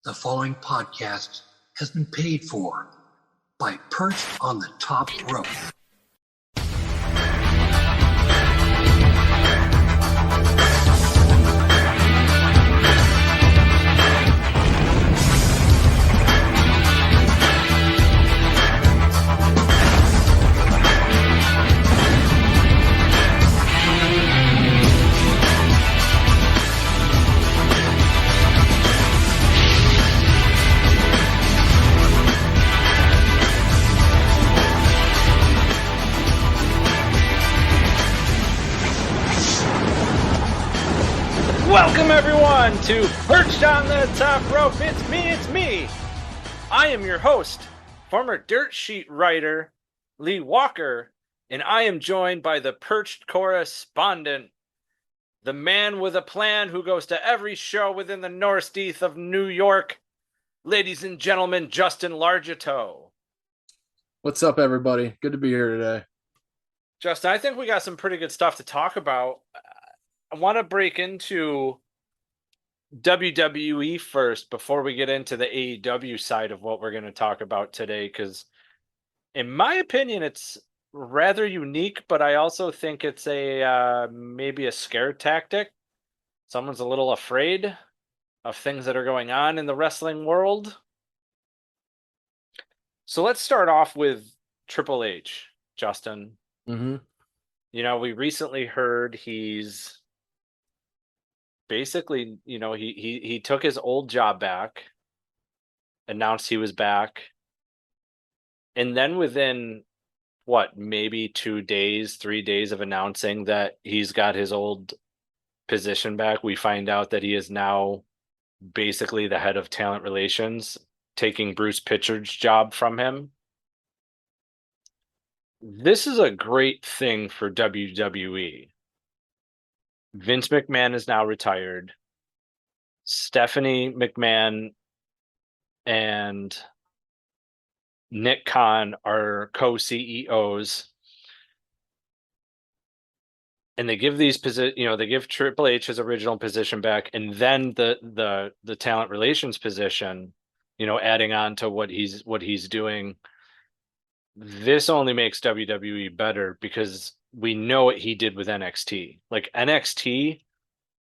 The following podcast has been paid for by Perched on the Top Rope. Welcome everyone to Perched on the Top Rope. It's me. I am your host, former dirt sheet writer, Lee Walker, and I am joined by the Perched correspondent, the man with a plan who goes to every show within the northeast of New York, ladies and gentlemen, Justin Largito. What's up, everybody? Good to be here today. Justin, I think we got some pretty good stuff to talk about. I want to break into WWE first before we get into the AEW side of what we're going to talk about today, because in my opinion, it's rather unique, but I also think it's a maybe a scare tactic. Someone's a little afraid of things that are going on in the wrestling world. So let's start off with Triple H, Justin. Mm-hmm. You know, we recently heard he's basically, you know, he took his old job back, announced he was back, and then within maybe 2 days, 3 days of announcing that he's got his old position back, we find out that he is now basically the head of talent relations, taking Bruce Pritchard's job from him. This is a great thing for WWE. Vince McMahon is now retired. Stephanie McMahon and Nick Khan are co-CEOs, and they give these they give Triple H his original position back, and then the talent relations position, adding on to what he's doing. This only makes WWE better because we know what he did with NXT. Like, NXT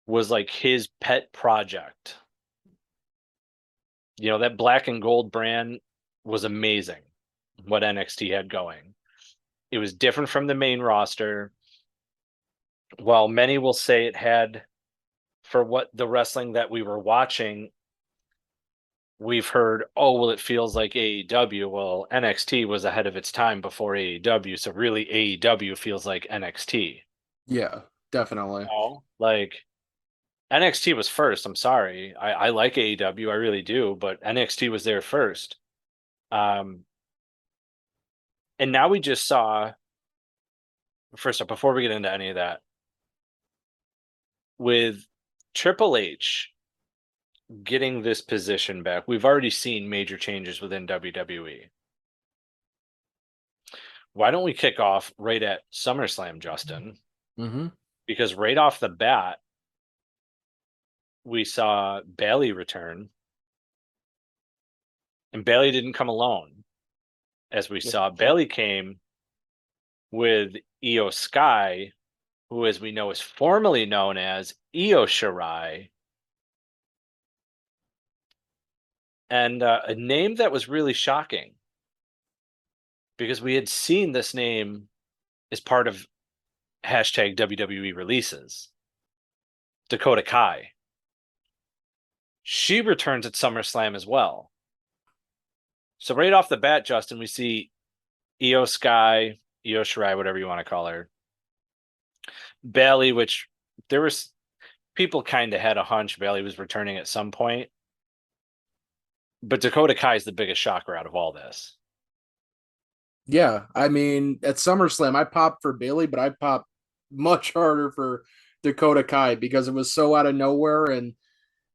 was like his pet project. That black and gold brand was amazing, what NXT had going. It was different from the main roster. While many will say it had, for what the wrestling that we were watching, we've heard, it feels like AEW. Well, NXT was ahead of its time before AEW, so really AEW feels like NXT. Yeah, definitely. Like, NXT was first. I'm sorry. I like AEW, I really do, but NXT was there first. And now we just saw, first up, before we get into any of that, with Triple H getting this position back, we've already seen major changes within WWE. Why don't we kick off right at SummerSlam, Justin? Mm-hmm. Because right off the bat, we saw Bayley return. And Bayley didn't come alone. As we saw, Bayley came with Io Sky, who, as we know, is formerly known as Io Shirai. And a name that was really shocking, because we had seen this name as part of hashtag WWE releases. Dakota Kai. She returns at SummerSlam as well. So right off the bat, Justin, we see Io Sky, Io Shirai, whatever you want to call her. Bayley, which there was people kind of had a hunch Bayley was returning at some point. But Dakota Kai is the biggest shocker out of all this. Yeah, I mean, at SummerSlam, I popped for Bayley, but I popped much harder for Dakota Kai because it was so out of nowhere. And,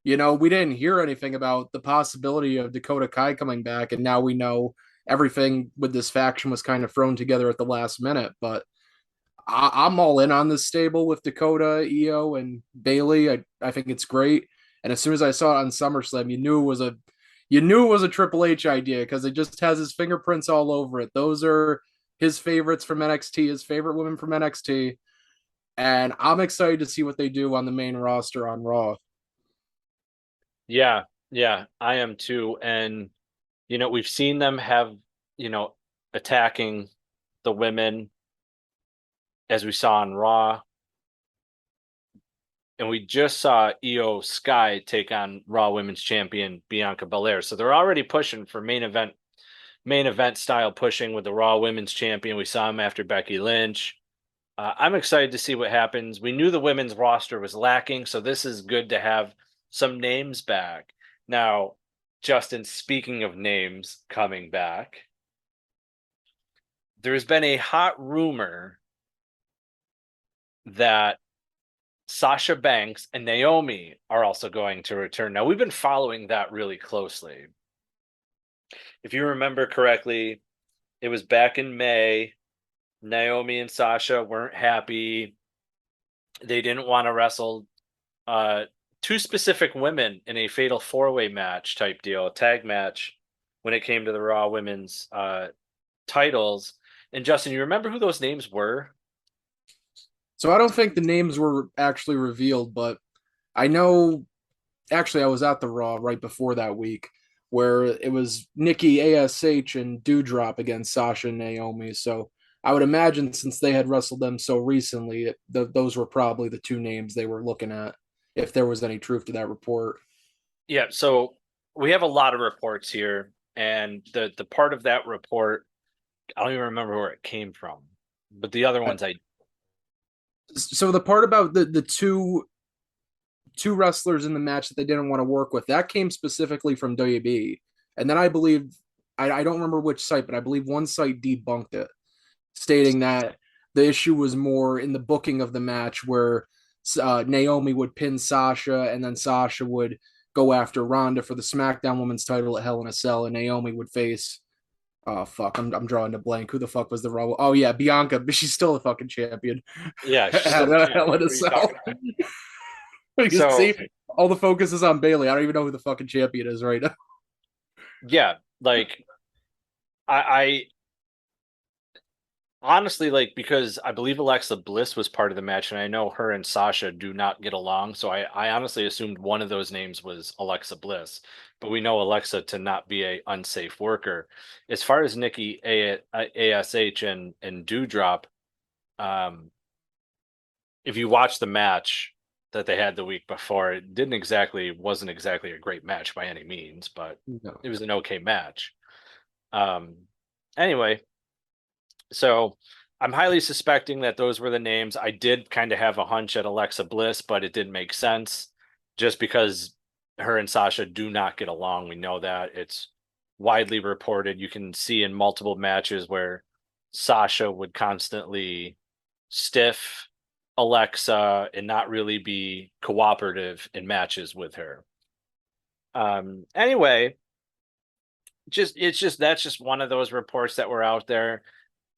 we didn't hear anything about the possibility of Dakota Kai coming back. And now we know everything with this faction was kind of thrown together at the last minute. But I'm all in on this stable with Dakota, Io, and Bayley. I think it's great. And as soon as I saw it on SummerSlam, you knew it was a You knew it was a Triple H idea because it just has his fingerprints all over it. Those are his favorites from NXT, his favorite women from NXT. And I'm excited to see what they do on the main roster on Raw. Yeah, yeah, I am too. And we've seen them have, attacking the women as we saw on Raw. And we just saw Io Sky take on Raw Women's Champion Bianca Belair. So they're already pushing for main event style pushing with the Raw Women's Champion. We saw him after Becky Lynch. I'm excited to see what happens. We knew the women's roster was lacking, so this is good to have some names back. Now, Justin, speaking of names coming back, there's been a hot rumor that Sasha Banks and Naomi are also going to return. Now, we've been following that really closely. If you remember correctly, it was back in May. Naomi and Sasha weren't happy. They didn't want to wrestle two specific women in a fatal four-way match type deal, a tag match, when it came to the Raw Women's titles. And Justin, you remember who those names were? So I don't think the names were actually revealed, but I know. Actually, I was at the Raw right before that week where it was Nikki ASH and Dewdrop against Sasha and Naomi. So I would imagine since they had wrestled them so recently, those were probably the two names they were looking at, if there was any truth to that report. Yeah, so we have a lot of reports here, and the part of that report, I don't even remember where it came from, but the other ones So the part about the two wrestlers in the match that they didn't want to work with, that came specifically from WB. And then I believe, I don't remember which site, but I believe one site debunked it, stating that the issue was more in the booking of the match where Naomi would pin Sasha and then Sasha would go after Ronda for the SmackDown Women's title at Hell in a Cell, and Naomi would face I'm drawing a blank. Who the fuck was the Raw? Oh yeah, Bianca, but she's still a fucking champion. Yeah, she's at still Hell in a Cell. So, see, all the focus is on Bayley. I don't even know who the fucking champion is right now. Yeah, like I honestly, like, because I believe Alexa Bliss was part of the match, and I know her and Sasha do not get along, so I honestly assumed one of those names was Alexa Bliss, but we know Alexa to not be a unsafe worker. As far as Nikki ASH and Dewdrop, if you watch the match that they had the week before, it wasn't exactly a great match by any means, but No. it was an okay match. Anyway, so I'm highly suspecting that those were the names. I did kind of have a hunch at Alexa Bliss, but it didn't make sense just because her and Sasha do not get along. We know that. It's widely reported. You can see in multiple matches where Sasha would constantly stiff Alexa and not really be cooperative in matches with her. Anyway, that's just one of those reports that were out there.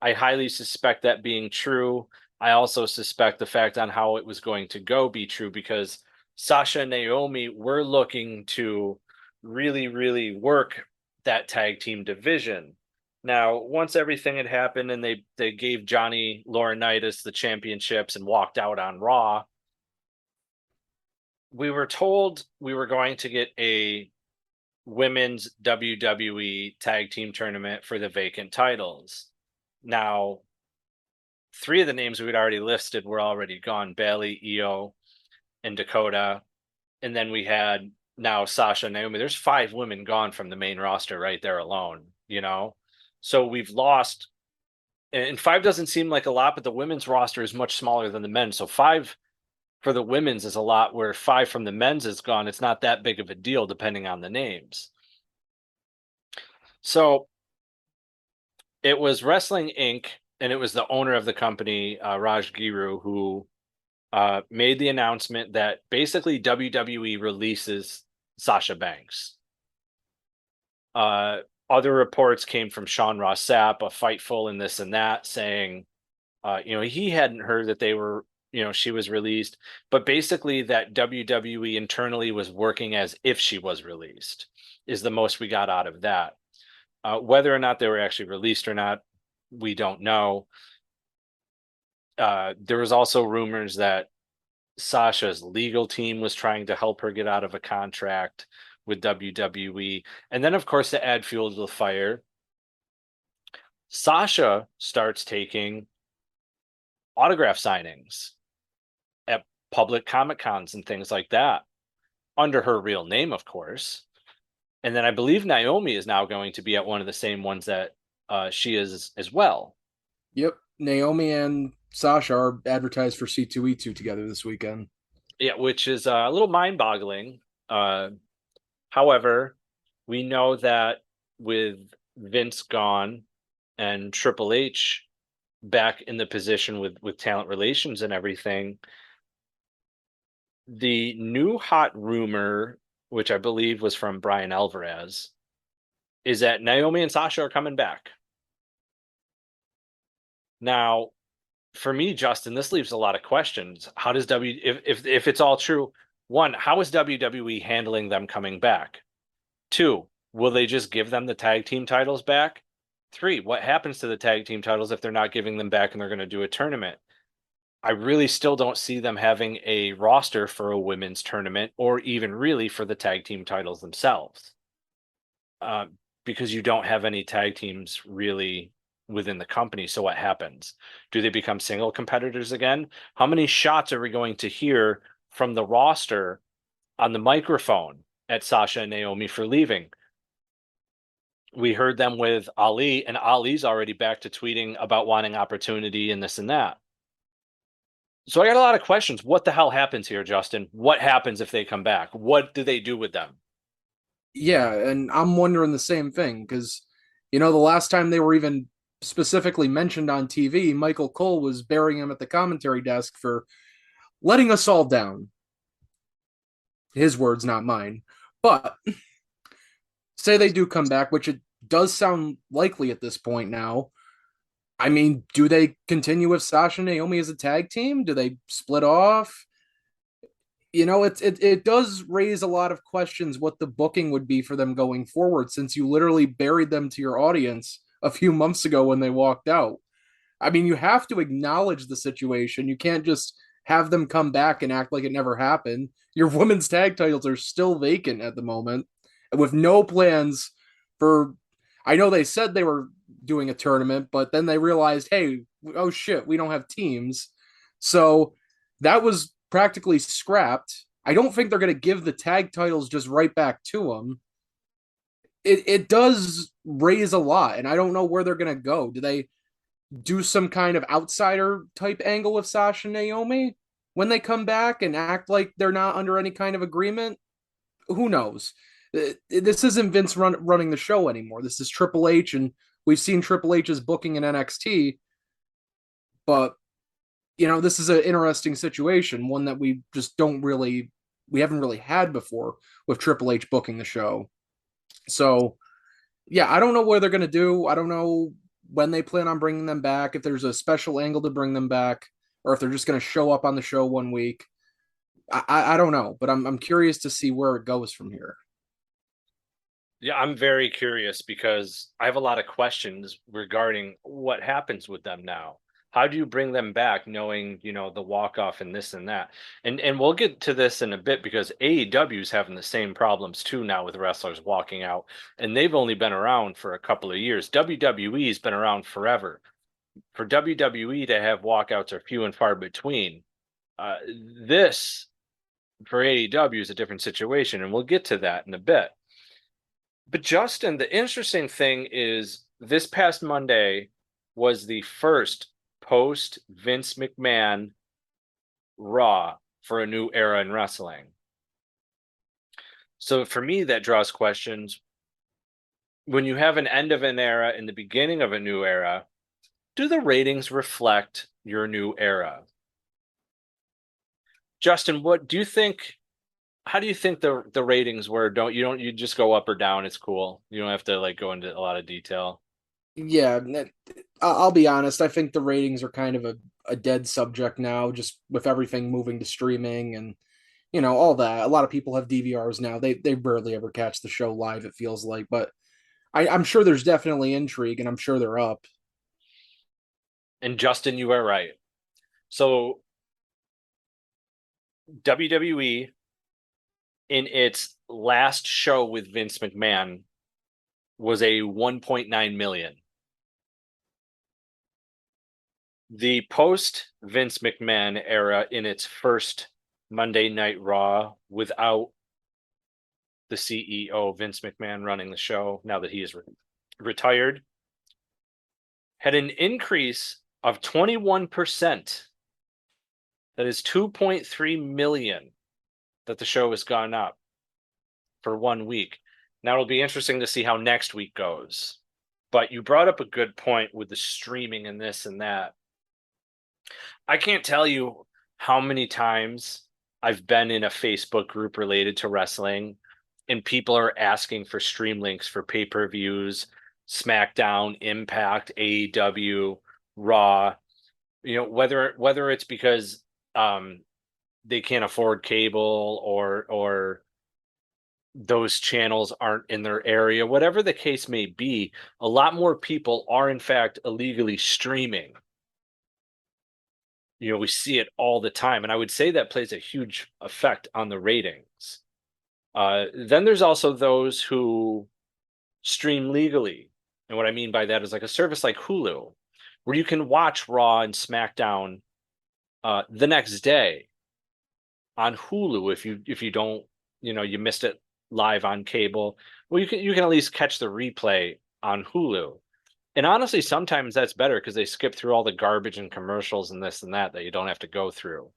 I highly suspect that being true. I also suspect the fact on how it was going to go be true because Sasha and Naomi were looking to really, really work that tag team division. Now, once everything had happened and they gave Johnny Laurinaitis the championships and walked out on Raw, we were told we were going to get a women's WWE tag team tournament for the vacant titles. Now, three of the names we'd already listed were already gone: Bayley, Io, and Dakota. And then we had now Sasha and Naomi. There's 5 women gone from the main roster right there alone, So we've lost, and 5 doesn't seem like a lot, but the women's roster is much smaller than the men. So 5 for the women's is a lot, where 5 from the men's is gone. It's not that big of a deal depending on the names. So it was Wrestling Inc., and it was the owner of the company, Raj Giru, who made the announcement that basically WWE releases Sasha Banks. Other reports came from Sean Ross Sapp, a Fightful and this and that, saying, he hadn't heard that they were, she was released, but basically that WWE internally was working as if she was released. is the most we got out of that. Whether or not they were actually released or not, we don't know. There was also rumors that Sasha's legal team was trying to help her get out of a contract with WWE. And then, of course, to add fuel to the fire, Sasha starts taking autograph signings at public Comic Cons and things like that under her real name, of course. And then I believe Naomi is now going to be at one of the same ones that she is as well. Yep. Naomi and Sasha are advertised for C2E2 together this weekend. Yeah, which is a little mind-boggling. However, we know that with Vince gone and Triple H back in the position with talent relations and everything, the new hot rumor, which I believe was from Brian Alvarez, is that Naomi and Sasha are coming back. Now, for me, Justin, this leaves a lot of questions. How does if it's all true, one, how is WWE handling them coming back? Two, will they just give them the tag team titles back? Three, what happens to the tag team titles if they're not giving them back and they're going to do a tournament? I really still don't see them having a roster for a women's tournament or even really for the tag team titles themselves. Because you don't have any tag teams really within the company. So what happens? Do they become single competitors again? How many shots are we going to hear from the roster on the microphone at Sasha and Naomi for leaving? We heard them with Ali, and Ali's already back to tweeting about wanting opportunity and this and that. So I got a lot of questions. What the hell happens here, Justin? What happens if they come back? What do they do with them? Yeah, and I'm wondering the same thing because, the last time they were even specifically mentioned on TV, Michael Cole was burying him at the commentary desk for letting us all down. His words, not mine. But say they do come back, which it does sound likely at this point now. I mean, do they continue with Sasha and Naomi as a tag team? Do they split off? It does raise a lot of questions what the booking would be for them going forward, since you literally buried them to your audience a few months ago when they walked out. I mean, you have to acknowledge the situation. You can't just have them come back and act like it never happened. Your women's tag titles are still vacant at the moment, with no plans for. I know they said they were doing a tournament, but then they realized, hey, oh shit, we don't have teams. So that was practically scrapped. I don't think they're going to give the tag titles just right back to them. It does raise a lot, and I don't know where they're going to go. Do they do some kind of outsider type angle with Sasha and Naomi when they come back and act like they're not under any kind of agreement? Who knows? This isn't Vince running the show anymore. This is Triple H, and we've seen Triple H's booking in NXT. But, this is an interesting situation, one that we haven't really had before with Triple H booking the show. So, yeah, I don't know what they're going to do. I don't know when they plan on bringing them back, if there's a special angle to bring them back, or if they're just going to show up on the show one week. I don't know, but I'm curious to see where it goes from here. Yeah, I'm very curious because I have a lot of questions regarding what happens with them now. How do you bring them back knowing, the walk-off and this and that? And we'll get to this in a bit because AEW is having the same problems too now with wrestlers walking out. And they've only been around for a couple of years. WWE's been around forever. For WWE to have walkouts are few and far between. This, for AEW, is a different situation, and we'll get to that in a bit. But Justin, the interesting thing is this past Monday was the first post Vince McMahon Raw for a new era in wrestling. So for me, that draws questions. When you have an end of an era and the beginning of a new era, do the ratings reflect your new era? Justin, what do you think? How do you think the ratings were? You just go up or down? It's cool. You don't have to go into a lot of detail. Yeah, I'll be honest. I think the ratings are kind of a dead subject now, just with everything moving to streaming and all that. A lot of people have DVRs now. They rarely ever catch the show live, it feels like, but I'm sure there's definitely intrigue, and I'm sure they're up. And Justin, you are right. So WWE in its last show with Vince McMahon was a 1.9 million. The post Vince McMahon era in its first Monday Night Raw without the CEO Vince McMahon running the show, now that he is retired, had an increase of 21%. That is 2.3 million that the show has gone up for 1 week. Now it'll be interesting to see how next week goes. But you brought up a good point with the streaming and this and that. I can't tell you how many times I've been in a Facebook group related to wrestling and people are asking for stream links for pay-per-views, SmackDown, Impact, AEW, Raw, whether it's because they can't afford cable or those channels aren't in their area, whatever the case may be, a lot more people are in fact illegally streaming. We see it all the time, and I would say that plays a huge effect on the ratings. Then there's also those who stream legally, and what I mean by that is like a service like Hulu, where you can watch Raw and SmackDown the next day on Hulu if you don't, you missed it live on cable. Well, you can at least catch the replay on Hulu. And honestly, sometimes that's better because they skip through all the garbage and commercials and this and that you don't have to go through.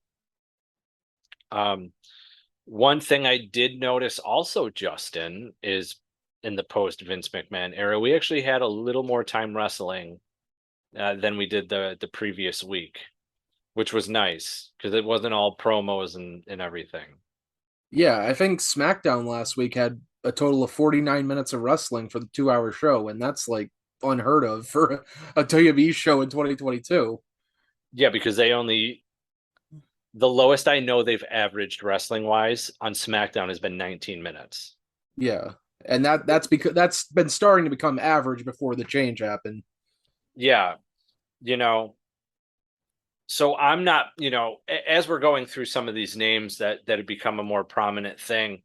One thing I did notice also, Justin, is in the post Vince McMahon era, we actually had a little more time wrestling than we did the previous week, which was nice because it wasn't all promos and everything. Yeah, I think SmackDown last week had a total of 49 minutes of wrestling for the 2-hour show, and that's like unheard of for a WWE show in 2022. Yeah, because the lowest I know they've averaged wrestling wise on SmackDown has been 19 minutes. Yeah. And that's because that's been starting to become average before the change happened. Yeah. So I'm not, as we're going through some of these names that have become a more prominent thing,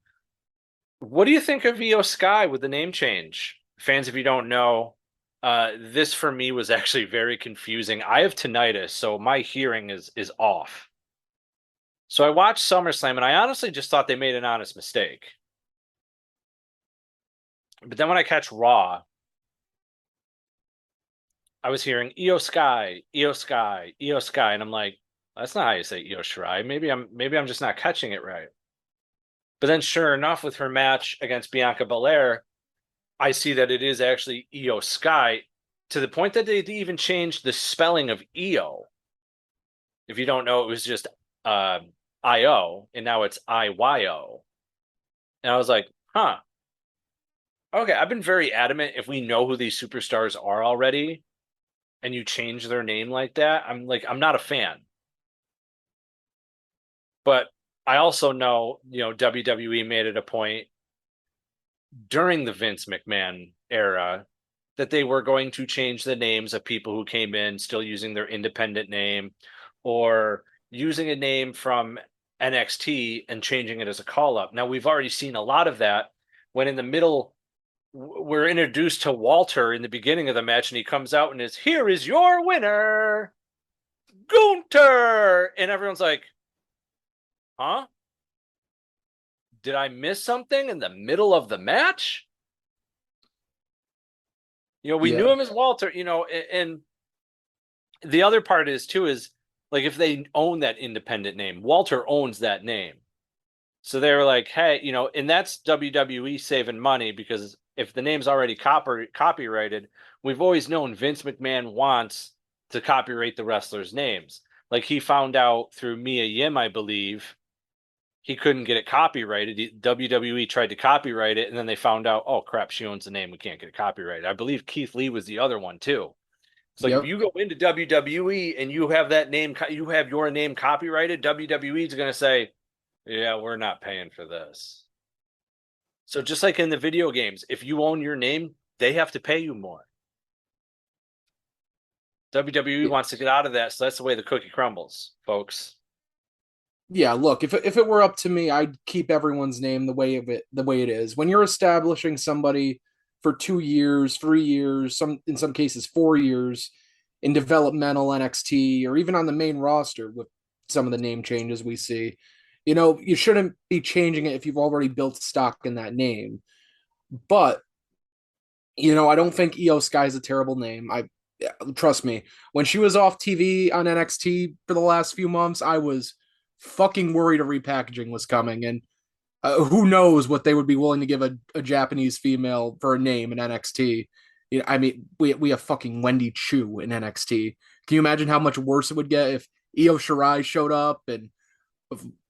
what do you think of Io Sky with the name change? Fans, if you don't know, this for me was actually very confusing. I have tinnitus, so my hearing is off. So I watched SummerSlam, and I honestly just thought they made an honest mistake. But then when I catch Raw, I was hearing Io Sky, Io Sky, Io Sky, and I'm like, that's not how you say Io Shirai. Maybe I'm just not catching it right. But then, sure enough, with her match against Bianca Belair, I see that it is actually Io Sky, to the point that they even changed the spelling of Io. If you don't know, it was just I-O, and now it's I-Y-O. And I was like, huh. Okay, I've been very adamant if we know who these superstars are already and you change their name like that, I'm not a fan. But I also know, WWE made it a point during the Vince McMahon era that they were going to change the names of people who came in still using their independent name or using a name from NXT and changing it as a call-up. Now, we've already seen a lot of that when in the middle we're introduced to Walter in the beginning of the match and he comes out and here is your winner, Gunter. And everyone's like, huh? Did I miss something in the middle of the match? We knew him as Walter, and the other part is like if they own that independent name, Walter owns that name. So they were like, hey, and that's WWE saving money because if the name's already copyrighted, we've always known Vince McMahon wants to copyright the wrestlers' names. Like he found out through Mia Yim, I believe, he couldn't get it copyrighted. WWE tried to copyright it, and then they found out, oh crap, she owns the name. We can't get it copyrighted. I believe Keith Lee was the other one too. It's like if you go into WWE and you have that name, you have your name copyrighted, WWE is going to say, Yeah, we're not paying for this. So just like in the video games, if you own your name, they have to pay you more. WWE wants to get out of that, so that's the way the cookie crumbles, folks. Yeah, look, if it were up to me, I'd keep everyone's name the way it is. When you're establishing somebody for 2 years, 3 years, in some cases 4 years in developmental NXT or even on the main roster with some of the name changes we see, you shouldn't be changing it if you've already built stock in that name. But I don't think Io Sky is a terrible name. Trust me, when she was off TV on NXT for the last few months, I was fucking worried a repackaging was coming, and who knows what they would be willing to give a Japanese female for a name in NXT. I mean, we have fucking Wendy Chu in NXT. Can you imagine how much worse it would get if Io Shirai showed up and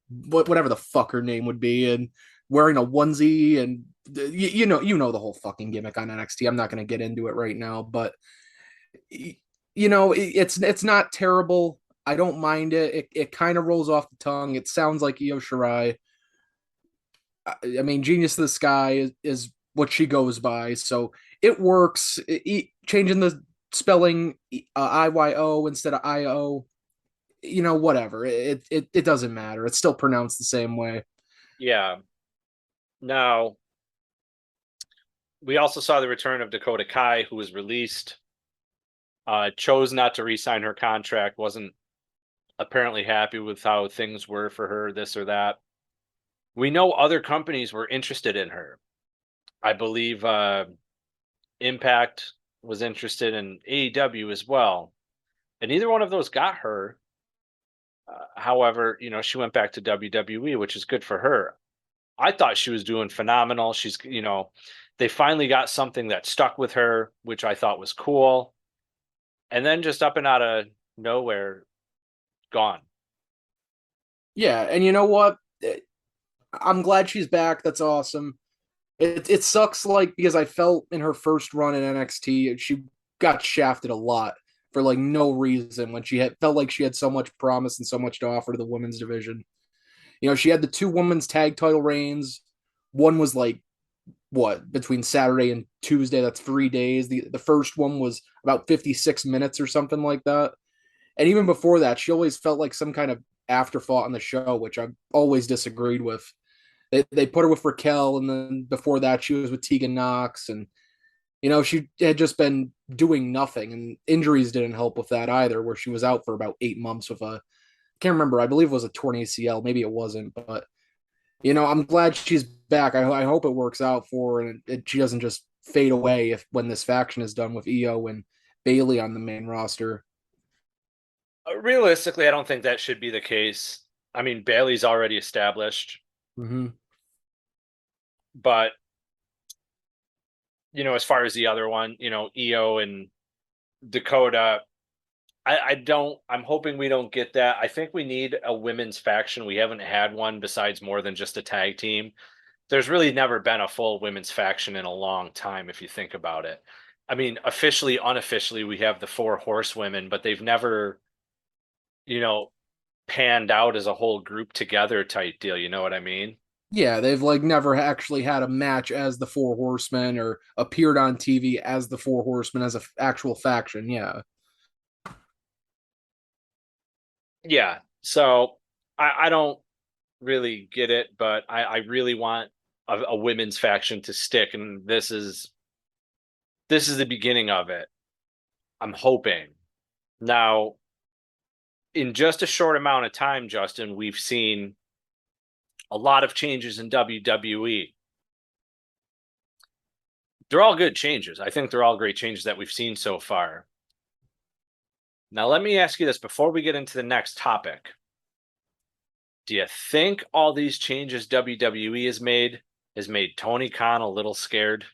whatever the fuck her name would be, and wearing a onesie, and you know the whole fucking gimmick on NXT. I'm not going to get into it right now, but it's not terrible. I don't mind it. It kind of rolls off the tongue. It sounds like Io Shirai. I mean, Genius of the Sky is what she goes by, so it works. Changing the spelling IYO instead of IO, whatever. It doesn't matter. It's still pronounced the same way. Yeah. Now, we also saw the return of Dakota Kai, who was released. Chose not to re-sign her contract. Wasn't apparently happy with how things were for her, this or that. We know other companies were interested in her. I believe Impact was interested in AEW as well. And neither one of those got her. However, she went back to WWE, which is good for her. I thought she was doing phenomenal. She's, they finally got something that stuck with her, which I thought was cool. And then just up and out of nowhere, gone. Yeah, and you know what? I'm glad she's back. That's awesome. It sucks, like, because I felt in her first run in NXT, she got shafted a lot for like no reason when felt like she had so much promise and so much to offer to the women's division. She had the 2 women's tag title reigns. One was like between Saturday and Tuesday. That's 3 days. The first one was about 56 minutes or something like that. And even before that, she always felt like some kind of afterthought on the show, which I've always disagreed with. They put her with Raquel, and then before that, she was with Tegan Knox, and she had just been doing nothing, and injuries didn't help with that either, where she was out for about 8 months with can't remember, I believe it was a torn ACL, maybe it wasn't, but I'm glad she's back. I hope it works out for her, and she doesn't just fade away when this faction is done with Io and Bayley on the main roster. Realistically, I don't think that should be the case. I mean, Bayley's already established. Mm-hmm. But, as far as the other one, Io and Dakota, I'm hoping we don't get that. I think we need a women's faction. We haven't had one besides more than just a tag team. There's really never been a full women's faction in a long time, if you think about it. I mean, officially, unofficially, we have the 4 horsewomen, but they've never, panned out as a whole group together type deal. You know what I mean? Yeah, they've like never actually had a match as the 4 horsemen or appeared on TV as the 4 horsemen as an actual faction. Yeah. Yeah. So I don't really get it, but I really want a women's faction to stick, and this is the beginning of it. I'm hoping. Now, in just a short amount of time, Justin, we've seen a lot of changes in WWE. They're all good changes. I think they're all great changes that we've seen so far. Now, let me ask you this before we get into the next topic. Do you think all these changes WWE has made Tony Khan a little scared?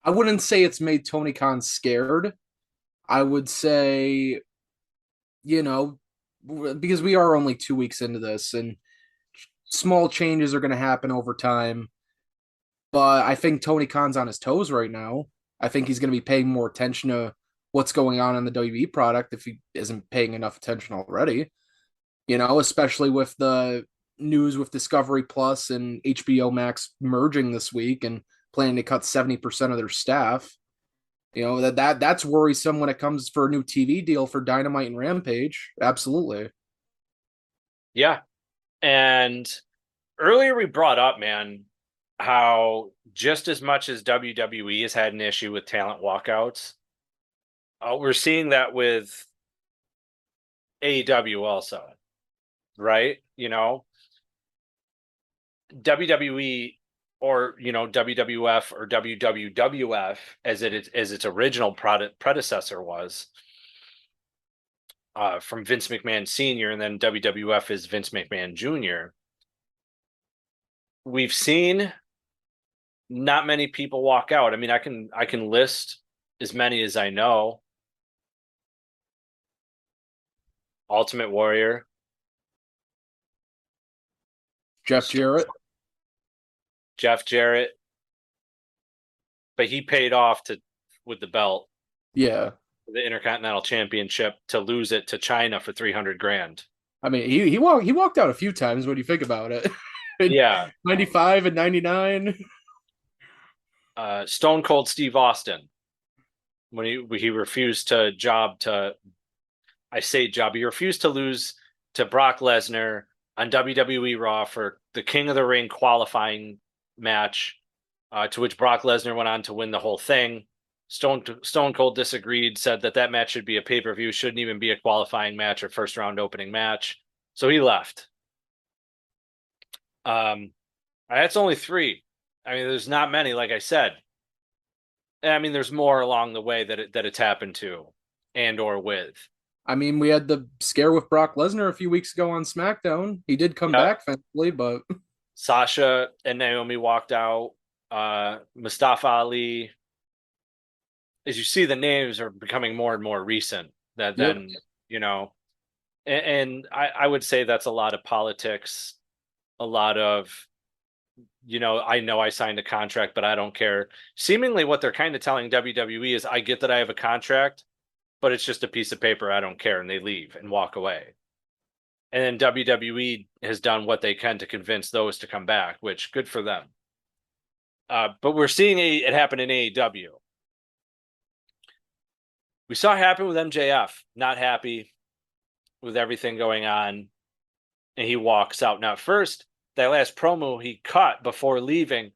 I wouldn't say it's made Tony Khan scared. I would say, because we are only 2 weeks into this and small changes are going to happen over time. But I think Tony Khan's on his toes right now. I think he's going to be paying more attention to what's going on in the WWE product if he isn't paying enough attention already. Especially with the news with Discovery Plus and HBO Max merging this week and planning to cut 70% of their staff. That's worrisome when it comes for a new TV deal for Dynamite and Rampage. Absolutely. Yeah. And earlier we brought up, man, how just as much as WWE has had an issue with talent walkouts, we're seeing that with AEW also, right? WWE or WWF or WWWF as its original predecessor was from Vince McMahon Sr. and then WWF is Vince McMahon Jr. We've seen not many people walk out. I mean, I can list as many as I know. Ultimate Warrior, Jeff Jarrett, but he paid off with the belt. Yeah. The Intercontinental Championship to lose it to China for $300,000. I mean, he walked out a few times when you think about it. Yeah. 95 and 99. Stone Cold Steve Austin, when he refused to he refused to lose to Brock Lesnar on WWE Raw for the King of the Ring qualifying match, to which Brock Lesnar went on to win the whole thing. Stone Cold disagreed, said that match should be a pay-per-view, shouldn't even be a qualifying match or first round opening match. So he left. That's only 3. I mean, there's not many, like I said. I mean, there's more along the way that it's happened to and or with. I mean, we had the scare with Brock Lesnar a few weeks ago on SmackDown. He did come back, thankfully, but Sasha and Naomi walked out. Mustafa Ali. As you see, the names are becoming more and more recent. And I would say that's a lot of politics, a lot of, I know I signed a contract, but I don't care. Seemingly what they're kind of telling WWE is, I get that I have a contract, but it's just a piece of paper. I don't care. And they leave and walk away. And then WWE has done what they can to convince those to come back, which good for them. But we're seeing it happen in AEW. We saw it happen with MJF, not happy with everything going on. And he walks out. Now, at first, that last promo he cut before leaving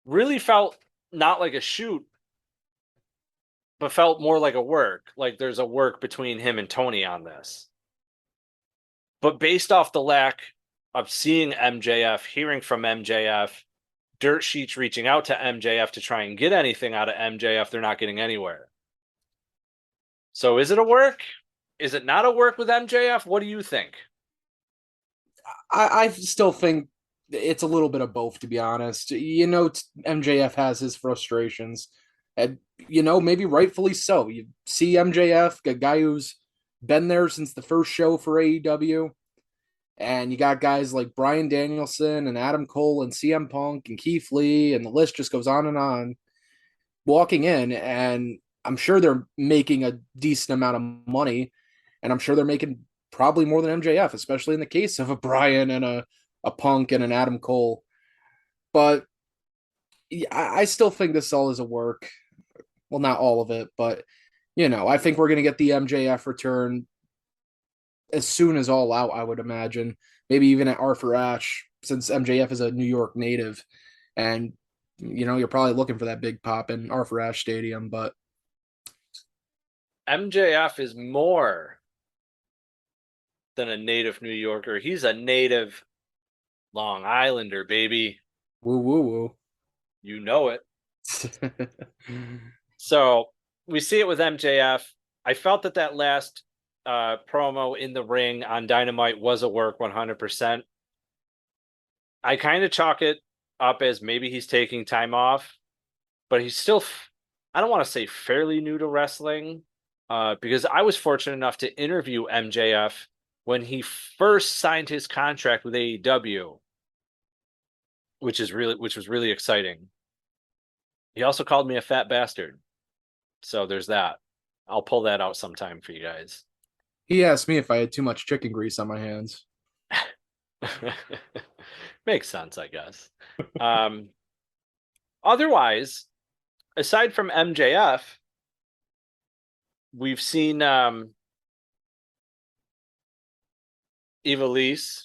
really felt not like a shoot, but felt more like a work. Like there's a work between him and Tony on this. But based off the lack of seeing MJF, hearing from MJF, dirt sheets reaching out to MJF to try and get anything out of MJF, they're not getting anywhere. So is it a work? Is it not a work with MJF? What do you think? I still think it's a little bit of both, to be honest. MJF has his frustrations, and maybe rightfully so. You see MJF, a guy who's been there since the first show for AEW, and you got guys like Bryan Danielson and Adam Cole and CM Punk and Keith Lee, and the list just goes on, walking in, and I'm sure they're making a decent amount of money, and I'm sure they're making probably more than MJF, especially in the case of a Bryan and a Punk and an Adam Cole. But I still think this all is a work. Well, not all of it, but I think we're going to get the MJF return as soon as All Out, I would imagine. Maybe even at Arthur Ashe, since MJF is a New York native. And, you're probably looking for that big pop in Arthur Ashe Stadium, but MJF is more than a native New Yorker. He's a native Long Islander, baby. Woo, woo, woo. You know it. So we see it with MJF. I felt that last promo in the ring on Dynamite was a work 100%. I kind of chalk it up as maybe he's taking time off, but he's still, I don't want to say fairly new to wrestling, because I was fortunate enough to interview MJF when he first signed his contract with AEW, which was really exciting. He also called me a fat bastard. So there's that. I'll pull that out sometime for you guys. He asked me if I had too much chicken grease on my hands. Makes sense, I guess. Otherwise, aside from MJF, we've seen Ivelisse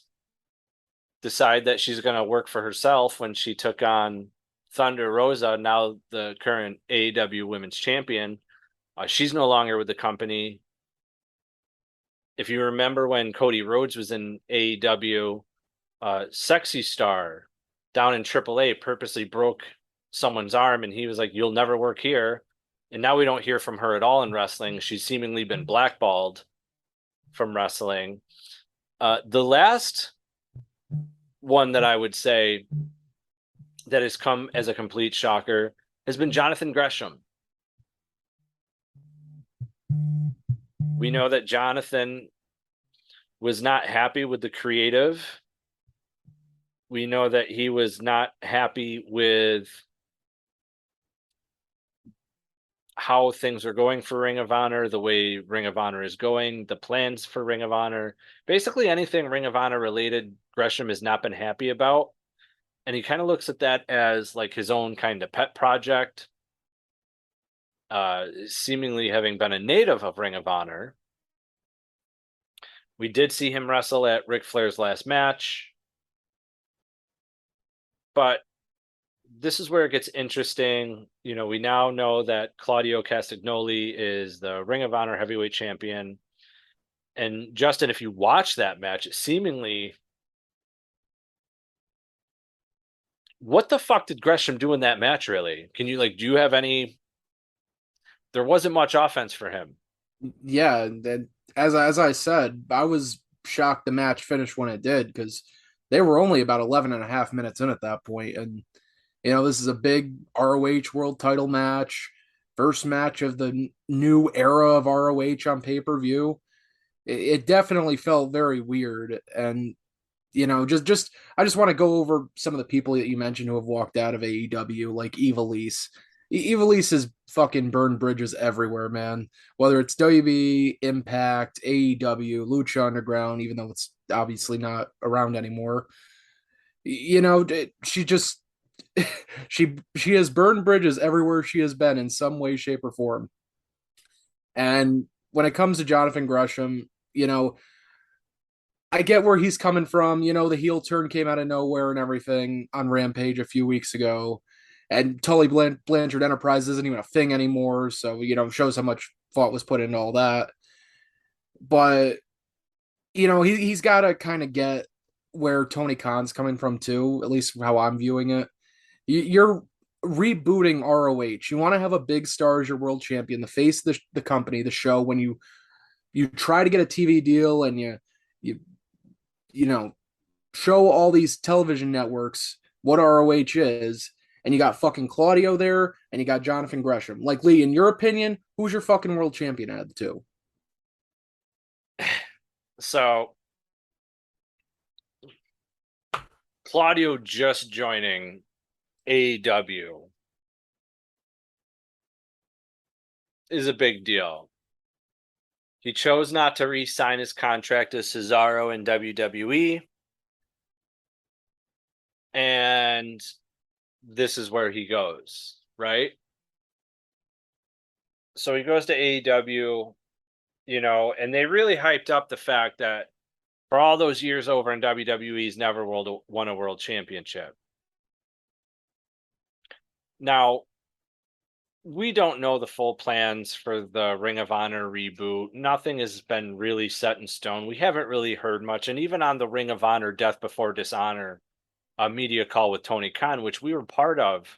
decide that she's going to work for herself when she took on Thunder Rosa, now the current AEW Women's Champion. She's no longer with the company. If you remember when Cody Rhodes was in AEW, Sexy Star down in AAA purposely broke someone's arm, and he was like, "You'll never work here." And now we don't hear from her at all in wrestling. She's seemingly been blackballed from wrestling. The last one that I would say that has come as a complete shocker has been Jonathan Gresham. We know that Jonathan was not happy with the creative. We know that he was not happy with how things are going for Ring of Honor, the way Ring of Honor is going, the plans for Ring of Honor. Basically anything Ring of Honor related, Gresham has not been happy about. And he kind of looks at that as like his own kind of pet project. Seemingly having been a native of Ring of Honor. We did see him wrestle at Ric Flair's last match. But this is where it gets interesting. You know, we now know that Claudio Castagnoli is the Ring of Honor heavyweight champion. And Justin, if you watch that match, seemingly, what the fuck did Gresham do in that match, really? Can you, like, do you have any... There wasn't much offense for him. Yeah, and as I said, I was shocked the match finished when it did because they were only about 11 and a half minutes in at that point. And, this is a big ROH world title match, first match of the new era of ROH on pay-per-view. It definitely felt very weird. And, I just want to go over some of the people that you mentioned who have walked out of AEW, like Ivelisse. Ivelisse has fucking burned bridges everywhere, man. Whether it's WB, Impact, AEW, Lucha Underground, even though it's obviously not around anymore. She just she has burned bridges everywhere she has been in some way, shape, or form. And when it comes to Jonathan Gresham, I get where he's coming from. The heel turn came out of nowhere and everything on Rampage a few weeks ago. And Tully Blanchard Enterprise isn't even a thing anymore. So, shows how much thought was put into all that. But, he's got to kind of get where Tony Khan's coming from, too, at least how I'm viewing it. You're rebooting ROH. You want to have a big star as your world champion, the face of the company, the show. When you try to get a TV deal and you show all these television networks what ROH is, and you got fucking Claudio there, and you got Jonathan Gresham. Like, Lee, in your opinion, who's your fucking world champion out of the two? So, Claudio just joining AEW is a big deal. He chose not to re-sign his contract as Cesaro in WWE. And this is where he goes, right? So he goes to AEW, and they really hyped up the fact that for all those years over in WWE, he's never won a world championship. Now, we don't know the full plans for the Ring of Honor reboot. Nothing has been really set in stone. We haven't really heard much. And even on the Ring of Honor Death Before Dishonor, a media call with Tony Khan, which we were part of,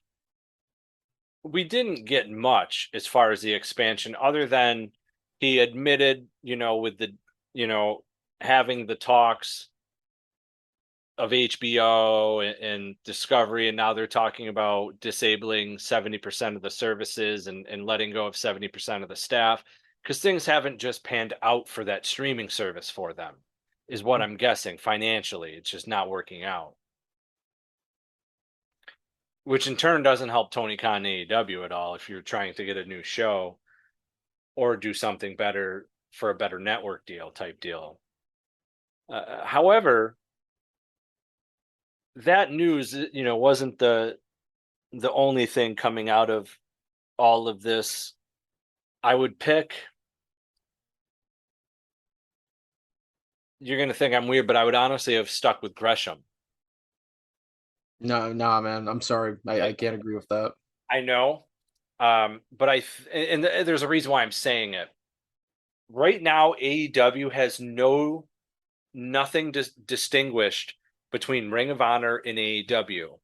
we didn't get much as far as the expansion, other than he admitted, with the, having the talks of HBO and Discovery, and now they're talking about disabling 70% of the services and letting go of 70% of the staff, because things haven't just panned out for that streaming service for them, is what I'm guessing. Financially, it's just not working out. Which in turn doesn't help Tony Khan and AEW at all if you're trying to get a new show or do something better for a better network deal type deal. However, that news, wasn't the only thing coming out of all of this. I would pick. You're gonna think I'm weird, but I would honestly have stuck with Gresham. No, nah, man. I'm sorry. I can't agree with that. I know, but there's a reason why I'm saying it. Right now, AEW has nothing distinguished between Ring of Honor and AEW,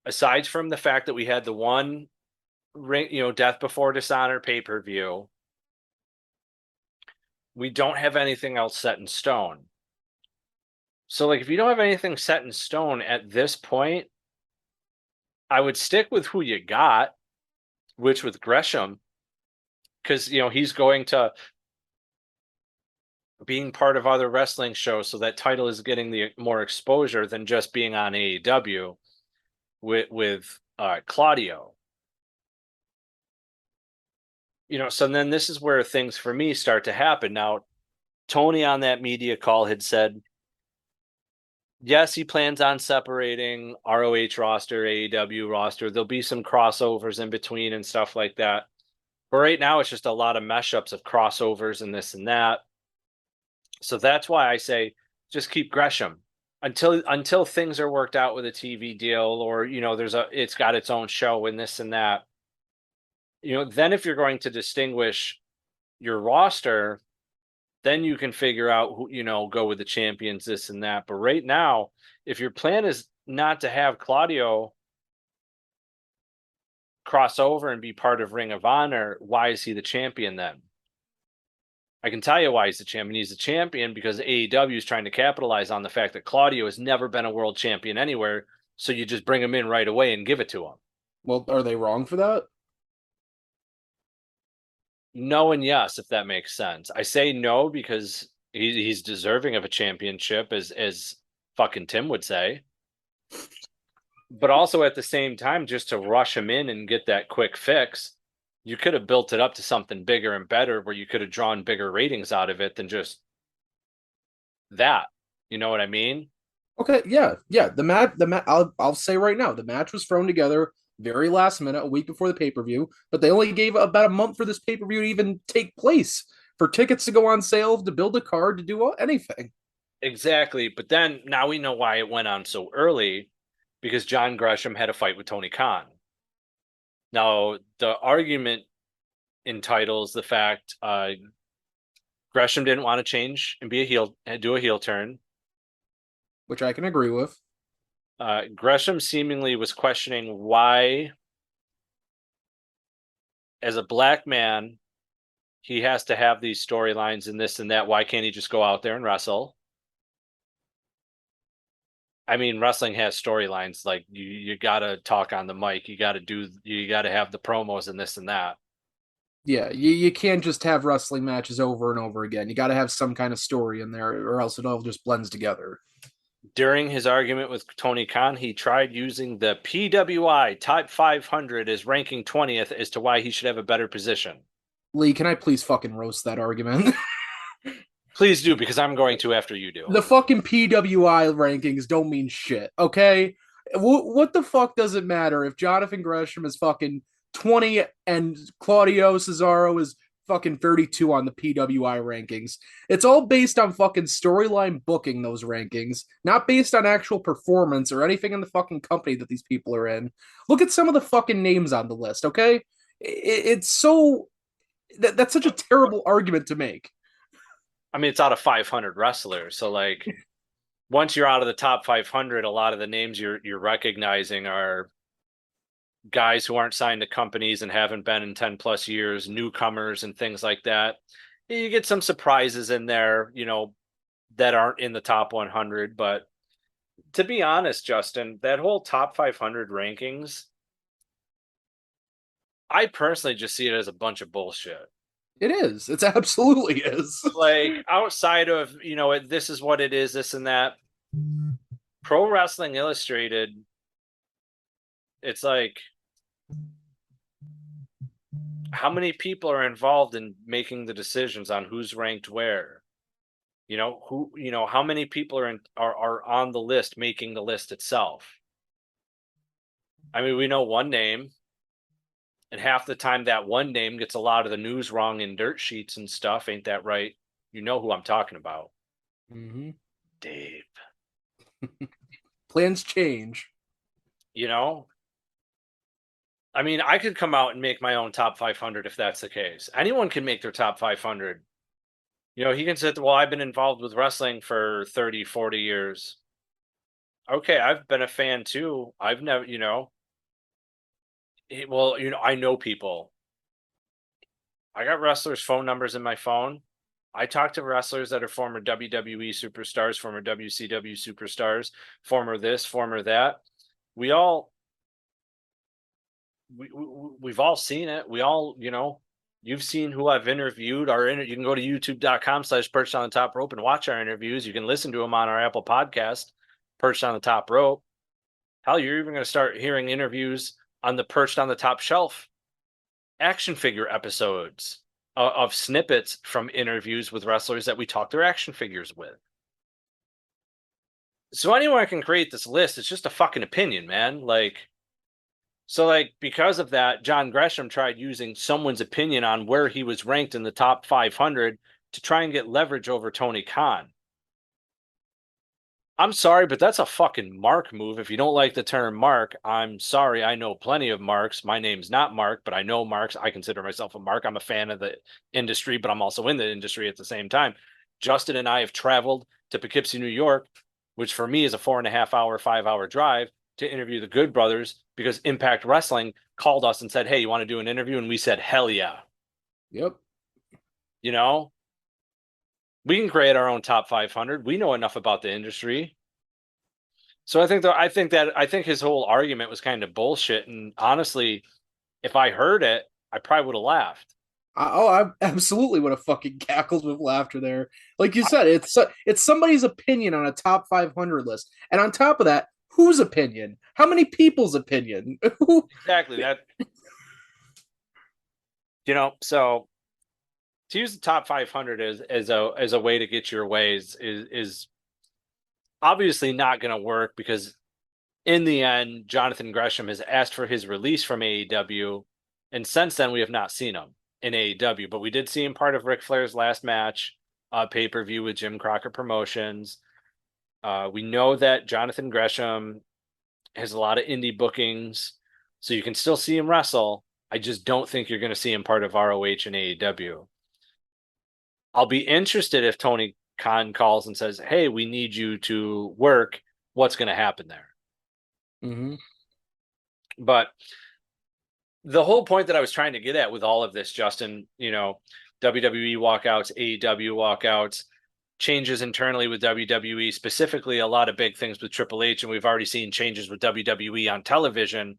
aside from the fact that we had the one Death Before Dishonor pay-per-view. We don't have anything else set in stone. So, like, if you don't have anything set in stone at this point, I would stick with who you got, which with Gresham, because he's going to being part of other wrestling shows, so that title is getting the more exposure than just being on AEW with Claudio. So then this is where things for me start to happen. Now, Tony on that media call had said, yes, he plans on separating ROH roster, AEW roster. There'll be some crossovers in between and stuff like that. But right now, it's just a lot of mesh-ups of crossovers and this and that. So that's why I say just keep Gresham until things are worked out with a TV deal, or it's got its own show and this and that. Then if you're going to distinguish your roster, then you can figure out who, go with the champions, this and that. But right now, if your plan is not to have Claudio cross over and be part of Ring of Honor, why is he the champion then? I can tell you why he's the champion. He's the champion because AEW is trying to capitalize on the fact that Claudio has never been a world champion anywhere. So you just bring him in right away and give it to him. Well, are they wrong for that? No and yes, if that makes sense. I say no because he's deserving of a championship, as fucking Tim would say. But also at the same time, just to rush him in and get that quick fix, you could have built it up to something bigger and better where you could have drawn bigger ratings out of it than just that. You know what I mean? Okay, yeah. The match. I'll say right now, the match was thrown together very last minute, a week before the pay-per-view, but they only gave about a month for this pay-per-view to even take place, for tickets to go on sale, to build a card, to do anything. Exactly. But then now we know why it went on so early, because John Gresham had a fight with Tony Khan. Now, the argument entitles the fact Gresham didn't want to change and be a heel and do a heel turn, which I can agree with. Gresham seemingly was questioning why, as a black man, he has to have these storylines and this and that. Why can't he just go out there and wrestle? I mean, wrestling has storylines. Like you got to talk on the mic. You got to have the promos and this and that. Yeah, you can't just have wrestling matches over and over again. You got to have some kind of story in there, or else it all just blends together. During his argument with Tony Khan, he tried using the PWI Top 500 as ranking 20th as to why he should have a better position. Lee, can I please fucking roast that argument? Please do, because I'm going to after you do. The fucking PWI rankings don't mean shit, okay? What the fuck does it matter if Jonathan Gresham is fucking 20 and Claudio Cesaro is fucking 32 on the PWI rankings? It's all based on fucking storyline booking, those rankings, not based on actual performance or anything in the fucking company that these people are in. Look at some of the fucking names on the list, okay? It's so... That's such a terrible argument to make. I mean, it's out of 500 wrestlers, so like once you're out of the top 500, a lot of the names you're recognizing are guys who aren't signed to companies and haven't been in 10 plus years, newcomers and things like that. You get some surprises in there, that aren't in the top 100. But to be honest, Justin, that whole top 500 rankings, I personally just see it as a bunch of bullshit. It is. It absolutely is. Like, outside of, this is what it is, this and that. Pro Wrestling Illustrated, it's like, how many people are involved in making the decisions on who's ranked where? How many people are on the list making the list itself? I mean, we know one name, and half the time that one name gets a lot of the news wrong in dirt sheets and stuff. Ain't that right? You know who I'm talking about. Mm-hmm. Dave. Plans change. I mean, I could come out and make my own top 500 if that's the case. Anyone can make their top 500. He can say, well, I've been involved with wrestling for 30, 40 years. Okay, I've been a fan too. I've never, I know people. I got wrestlers' phone numbers in my phone. I talk to wrestlers that are former WWE superstars, former WCW superstars, former this, former that. We've all seen it. You've seen who I've interviewed. You can go to youtube.com/perched on the top rope and watch our interviews. You can listen to them on our Apple podcast, Perched on the Top Rope. Hell, you're even going to start hearing interviews on the Perched on the Top Shelf action figure episodes of snippets from interviews with wrestlers that we talk their action figures with. So anyone can create this list. It's just a fucking opinion, man. Because of that, John Gresham tried using someone's opinion on where he was ranked in the top 500 to try and get leverage over Tony Khan. I'm sorry, but that's a fucking mark move. If you don't like the term mark, I'm sorry. I know plenty of marks. My name's not Mark, but I know marks. I consider myself a mark. I'm a fan of the industry, but I'm also in the industry at the same time. Justin and I have traveled to Poughkeepsie, New York, which for me is a 4.5 hour, 5 hour drive to interview the Good Brothers because Impact Wrestling called us and said, hey, you want to do an interview? And we said, hell yeah. Yep. We can create our own top 500. We know enough about the industry. So I think his whole argument was kind of bullshit. And honestly, if I heard it, I probably would have laughed. I absolutely would have fucking cackled with laughter there. Like you said, it's somebody's opinion on a top 500 list. And on top of that, whose opinion? How many people's opinion? Exactly that. So to use the top 500 as a way to get your ways is obviously not going to work because in the end, Jonathan Gresham has asked for his release from AEW, and since then we have not seen him in AEW. But we did see him part of Ric Flair's last match, pay-per-view with Jim Crockett Promotions. We know that Jonathan Gresham has a lot of indie bookings, so you can still see him wrestle. I just don't think you're going to see him part of ROH and AEW. I'll be interested if Tony Khan calls and says, hey, we need you to work. What's going to happen there? Mm-hmm. But the whole point that I was trying to get at with all of this, Justin, WWE walkouts, AEW walkouts, changes internally with WWE, specifically a lot of big things with Triple H, and we've already seen changes with WWE on television.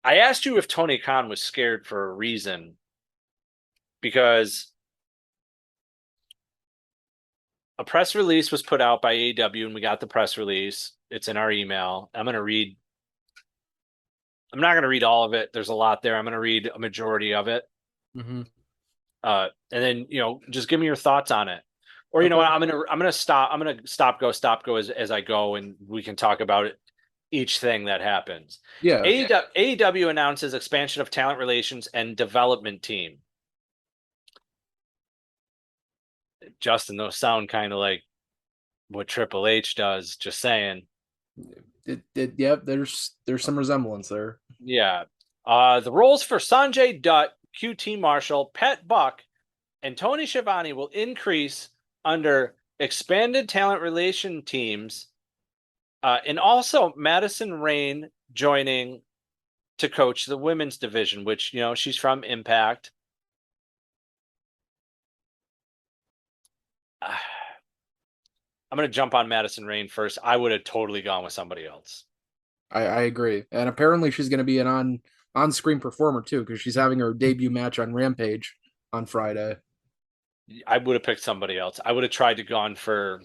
I asked you if Tony Khan was scared for a reason, because a press release was put out by AEW, and we got the press release. It's in our email. I'm not going to read all of it. There's a lot there. I'm going to read a majority of it. Mm-hmm. And then, just give me your thoughts on it. Or, Okay. what, I'm going to stop go as I go, and we can talk about it, each thing that happens. Yeah. AEW announces expansion of talent relations and development team. Justin, those sound kind of like what Triple H does. Just saying. Yeah, there's some resemblance there. Yeah. The roles for Sanjay Dutt, QT Marshall, Pat Buck, and Tony Schiavone will increase under expanded talent relation teams, and also Madison Rain joining to coach the women's division, which, she's from Impact. I'm going to jump on Madison Rain first. I would have totally gone with somebody else. I agree. And apparently she's going to be an on-screen performer too, because she's having her debut match on Rampage on Friday. I would have picked somebody else. I would have tried to gone for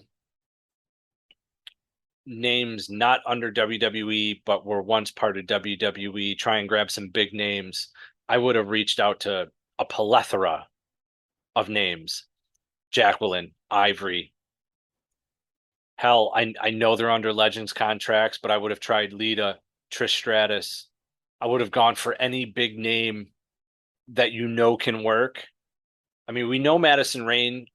names not under WWE, but were once part of WWE. Try and grab some big names I would have reached out to a plethora of names. Jacqueline, Ivory. Hell, I know they're under Legends contracts, but I would have tried Lita, Trish Stratus. I would have gone for any big name that you know can work. I mean, we know Madison Rayne.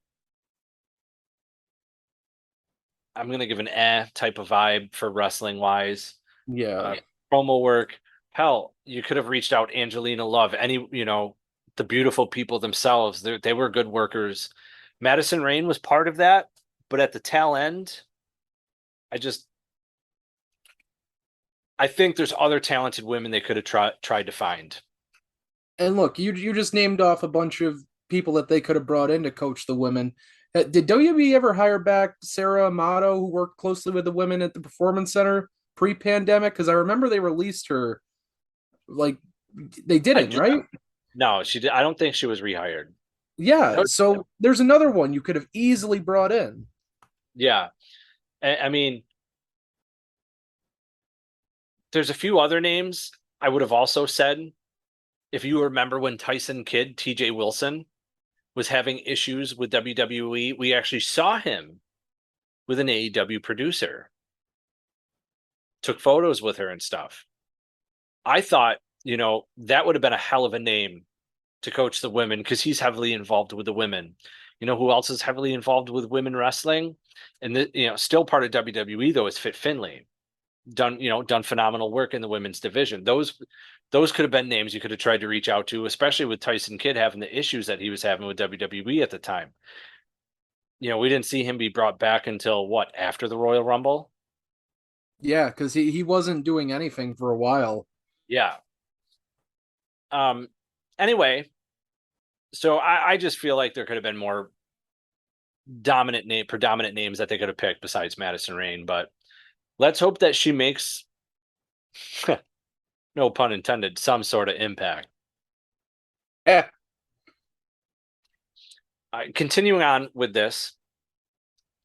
I'm going to give an type of vibe for wrestling wise. Yeah. Promo work. Hell, you could have reached out Angelina Love, the beautiful people themselves. They were good workers. Madison Rayne was part of that, but at the tail end, I think there's other talented women they could have tried to find. And look, you just named off a bunch of people that they could have brought in to coach the women. Did WWE ever hire back Sarah Amato, who worked closely with the women at the Performance Center pre-pandemic? Because I remember they released her, like they didn't, right? No, she did. I don't think she was rehired. Yeah, so there's another one you could have easily brought in. Yeah, I mean, there's a few other names I would have also said. If you remember when Tyson Kidd, TJ Wilson, was having issues with WWE, we actually saw him with an AEW producer. Took photos with her and stuff. I thought, that would have been a hell of a name to coach the women because he's heavily involved with the women. You know who else is heavily involved with women wrestling? And still part of WWE though is Fit Finlay. Done phenomenal work in the women's division. Those could have been names you could have tried to reach out to, especially with Tyson Kidd having the issues that he was having with WWE at the time. We didn't see him be brought back until after the Royal Rumble? Yeah, because he wasn't doing anything for a while. Yeah. Anyway, so I just feel like there could have been more predominant names that they could have picked besides Madison Rayne, but let's hope that she makes, no pun intended, some sort of impact. Continuing on with this,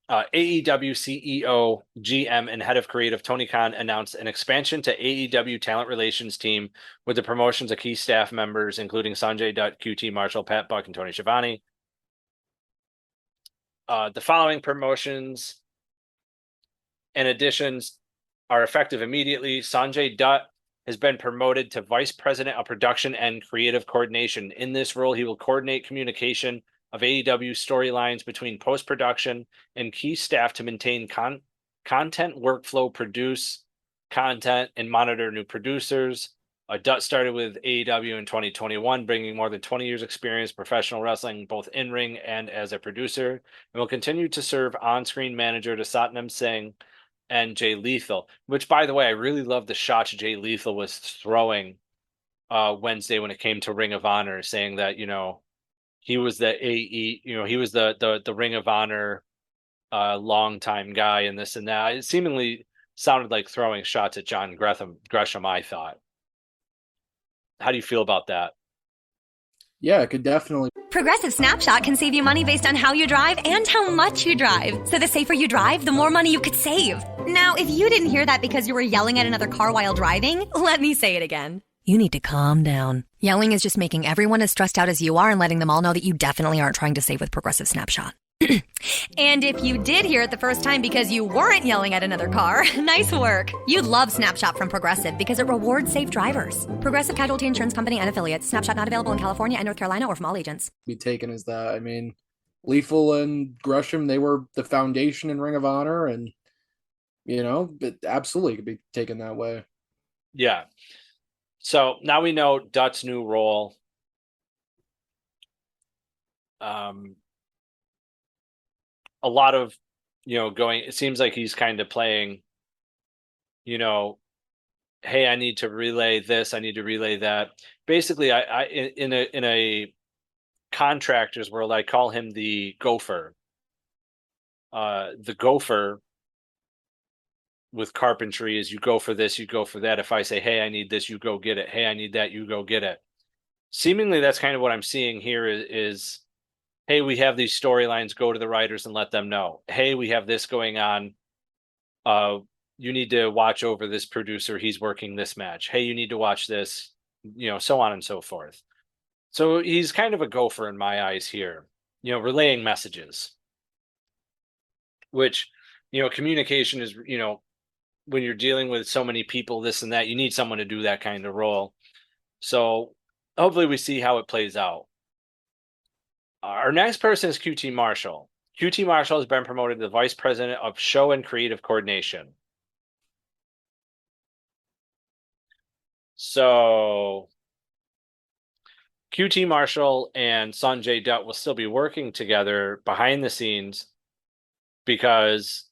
AEW CEO, GM, and head of creative Tony Khan announced an expansion to AEW talent relations team with the promotions of key staff members, including Sanjay Dutt, QT Marshall, Pat Buck, and Tony Schiavone. The following promotions and additions are effective immediately. Sanjay Dutt has been promoted to Vice President of Production and Creative Coordination. In this role, he will coordinate communication of AEW storylines between post-production and key staff to maintain content workflow, produce content, and monitor new producers. Dutt started with AEW in 2021, bringing more than 20 years experience professional wrestling, both in-ring and as a producer, and will continue to serve on-screen manager to Satnam Singh and Jay Lethal, which, by the way, I really love the shots Jay Lethal was throwing Wednesday when it came to Ring of Honor, saying that, he was the he was the Ring of Honor longtime guy and this and that. It seemingly sounded like throwing shots at John Gresham, I thought. How do you feel about that? Yeah, it could definitely. Progressive Snapshot can save you money based on how you drive and how much you drive. So the safer you drive, the more money you could save. Now, if you didn't hear that because you were yelling at another car while driving, let me say it again. You need to calm down. Yelling is just making everyone as stressed out as you are and letting them all know that you definitely aren't trying to save with Progressive Snapshot. And if you did hear it the first time because you weren't yelling at another car, nice work. You'd love Snapshot from Progressive because it rewards safe drivers. Progressive Casualty Insurance Company and Affiliates. Snapshot not available in California and North Carolina or from all agents. Be taken as that. I mean, Lethal and Gresham, they were the foundation in Ring of Honor, and it absolutely could be taken that way. Yeah. So now we know Dutt's new role. A lot of, it seems like he's kind of playing, hey, I need to relay this, I need to relay that. Basically, I in a contractors world, I call him the gopher. The gopher with carpentry is you go for this, you go for that. If I say, hey, I need this, you go get it. Hey, I need that, you go get it. Seemingly, that's kind of what I'm seeing here is hey, we have these storylines, go to the writers and let them know. Hey, we have this going on. You need to watch over this producer. He's working this match. Hey, you need to watch this. so on and so forth. So he's kind of a gopher in my eyes here, relaying messages, which, communication is, when you're dealing with so many people, this and that, you need someone to do that kind of role. So hopefully we see how it plays out. Our next person is QT Marshall. QT Marshall has been promoted to the Vice President of Show and Creative Coordination. So QT Marshall and Sanjay Dutt will still be working together behind the scenes because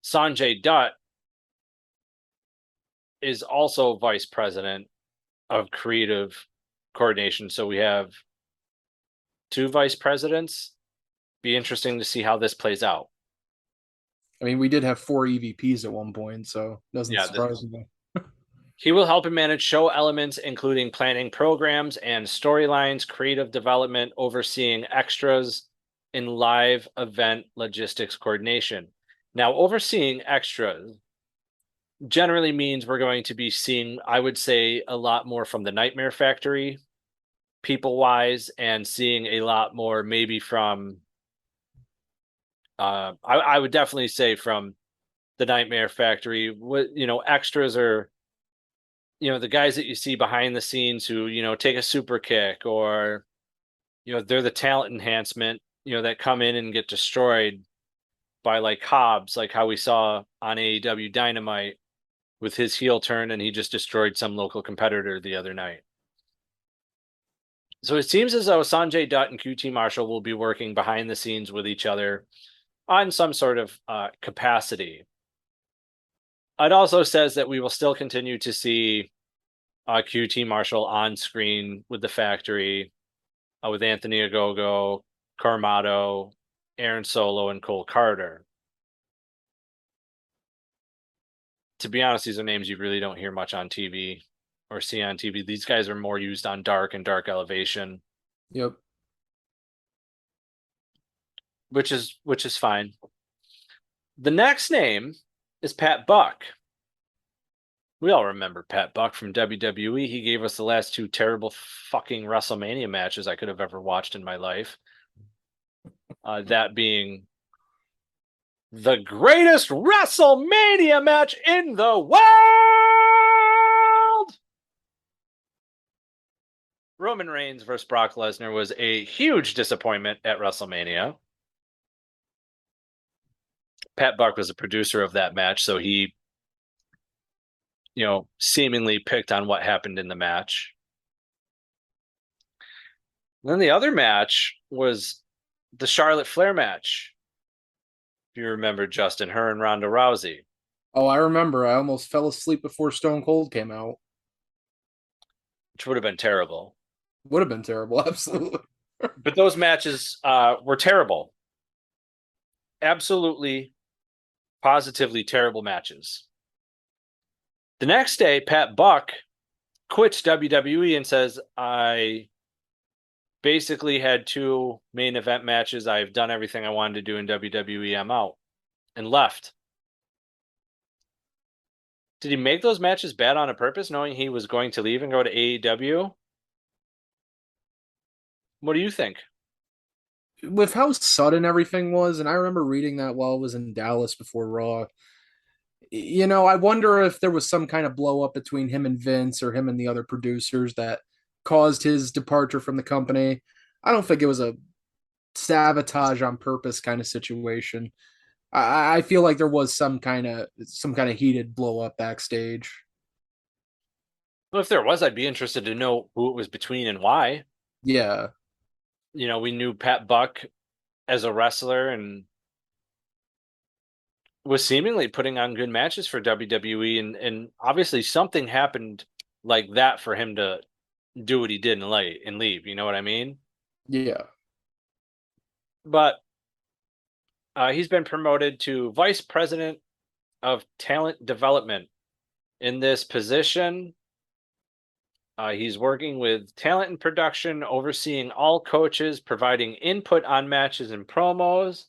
Sanjay Dutt is also Vice President of Creative Coordination. So we have 2 vice presidents. Be interesting to see how this plays out. I mean, we did have 4 EVPs at one point, so it doesn't surprise me. He will help and manage show elements, including planning programs and storylines, creative development, overseeing extras, and live event logistics coordination. Now, overseeing extras generally means we're going to be seeing, I would say, a lot more from the Nightmare Factory, people-wise, and seeing a lot more maybe from, I would definitely say from the Nightmare Factory. Extras are, the guys that you see behind the scenes who, take a super kick, or, they're the talent enhancement, that come in and get destroyed by like Hobbs, like how we saw on AEW Dynamite with his heel turn, and he just destroyed some local competitor the other night. So it seems as though Sanjay Dutt and QT Marshall will be working behind the scenes with each other on some sort of capacity. It also says that we will still continue to see QT Marshall on screen with the factory, with Anthony Ogogo, Amato, Aaron Solo, and Cole Carter. To be honest, these are names you really don't hear much on TV or see on TV. These guys are more used on Dark and Dark Elevation. Yep. Which is fine. The next name is Pat Buck. We all remember Pat Buck from WWE. He gave us the last 2 terrible fucking WrestleMania matches I could have ever watched in my life. That being the greatest WrestleMania match in the world! Roman Reigns versus Brock Lesnar was a huge disappointment at WrestleMania. Pat Buck was a producer of that match, so he, seemingly picked on what happened in the match. And then the other match was the Charlotte Flair match. If you remember, Justin, her and Ronda Rousey. Oh, I remember. I almost fell asleep before Stone Cold came out. Which would have been terrible. Would have been terrible, absolutely. But those matches were terrible. Absolutely, positively terrible matches. The next day, Pat Buck quits WWE and says, I basically had 2 main event matches. I've done everything I wanted to do in WWE. I'm out. And left. Did he make those matches bad on purpose, knowing he was going to leave and go to AEW? What do you think? With how sudden everything was, and I remember reading that while I was in Dallas before Raw, I wonder if there was some kind of blow up between him and Vince or him and the other producers that caused his departure from the company. I don't think it was a sabotage on purpose kind of situation. I feel like there was some kind of heated blow up backstage. Well, if there was, I'd be interested to know who it was between and why. Yeah. We knew Pat Buck as a wrestler and was seemingly putting on good matches for WWE, and obviously something happened like that for him to do what he did and leave. You know what I mean? Yeah. But he's been promoted to Vice President of Talent Development. In this position, he's working with talent and production, overseeing all coaches, providing input on matches and promos,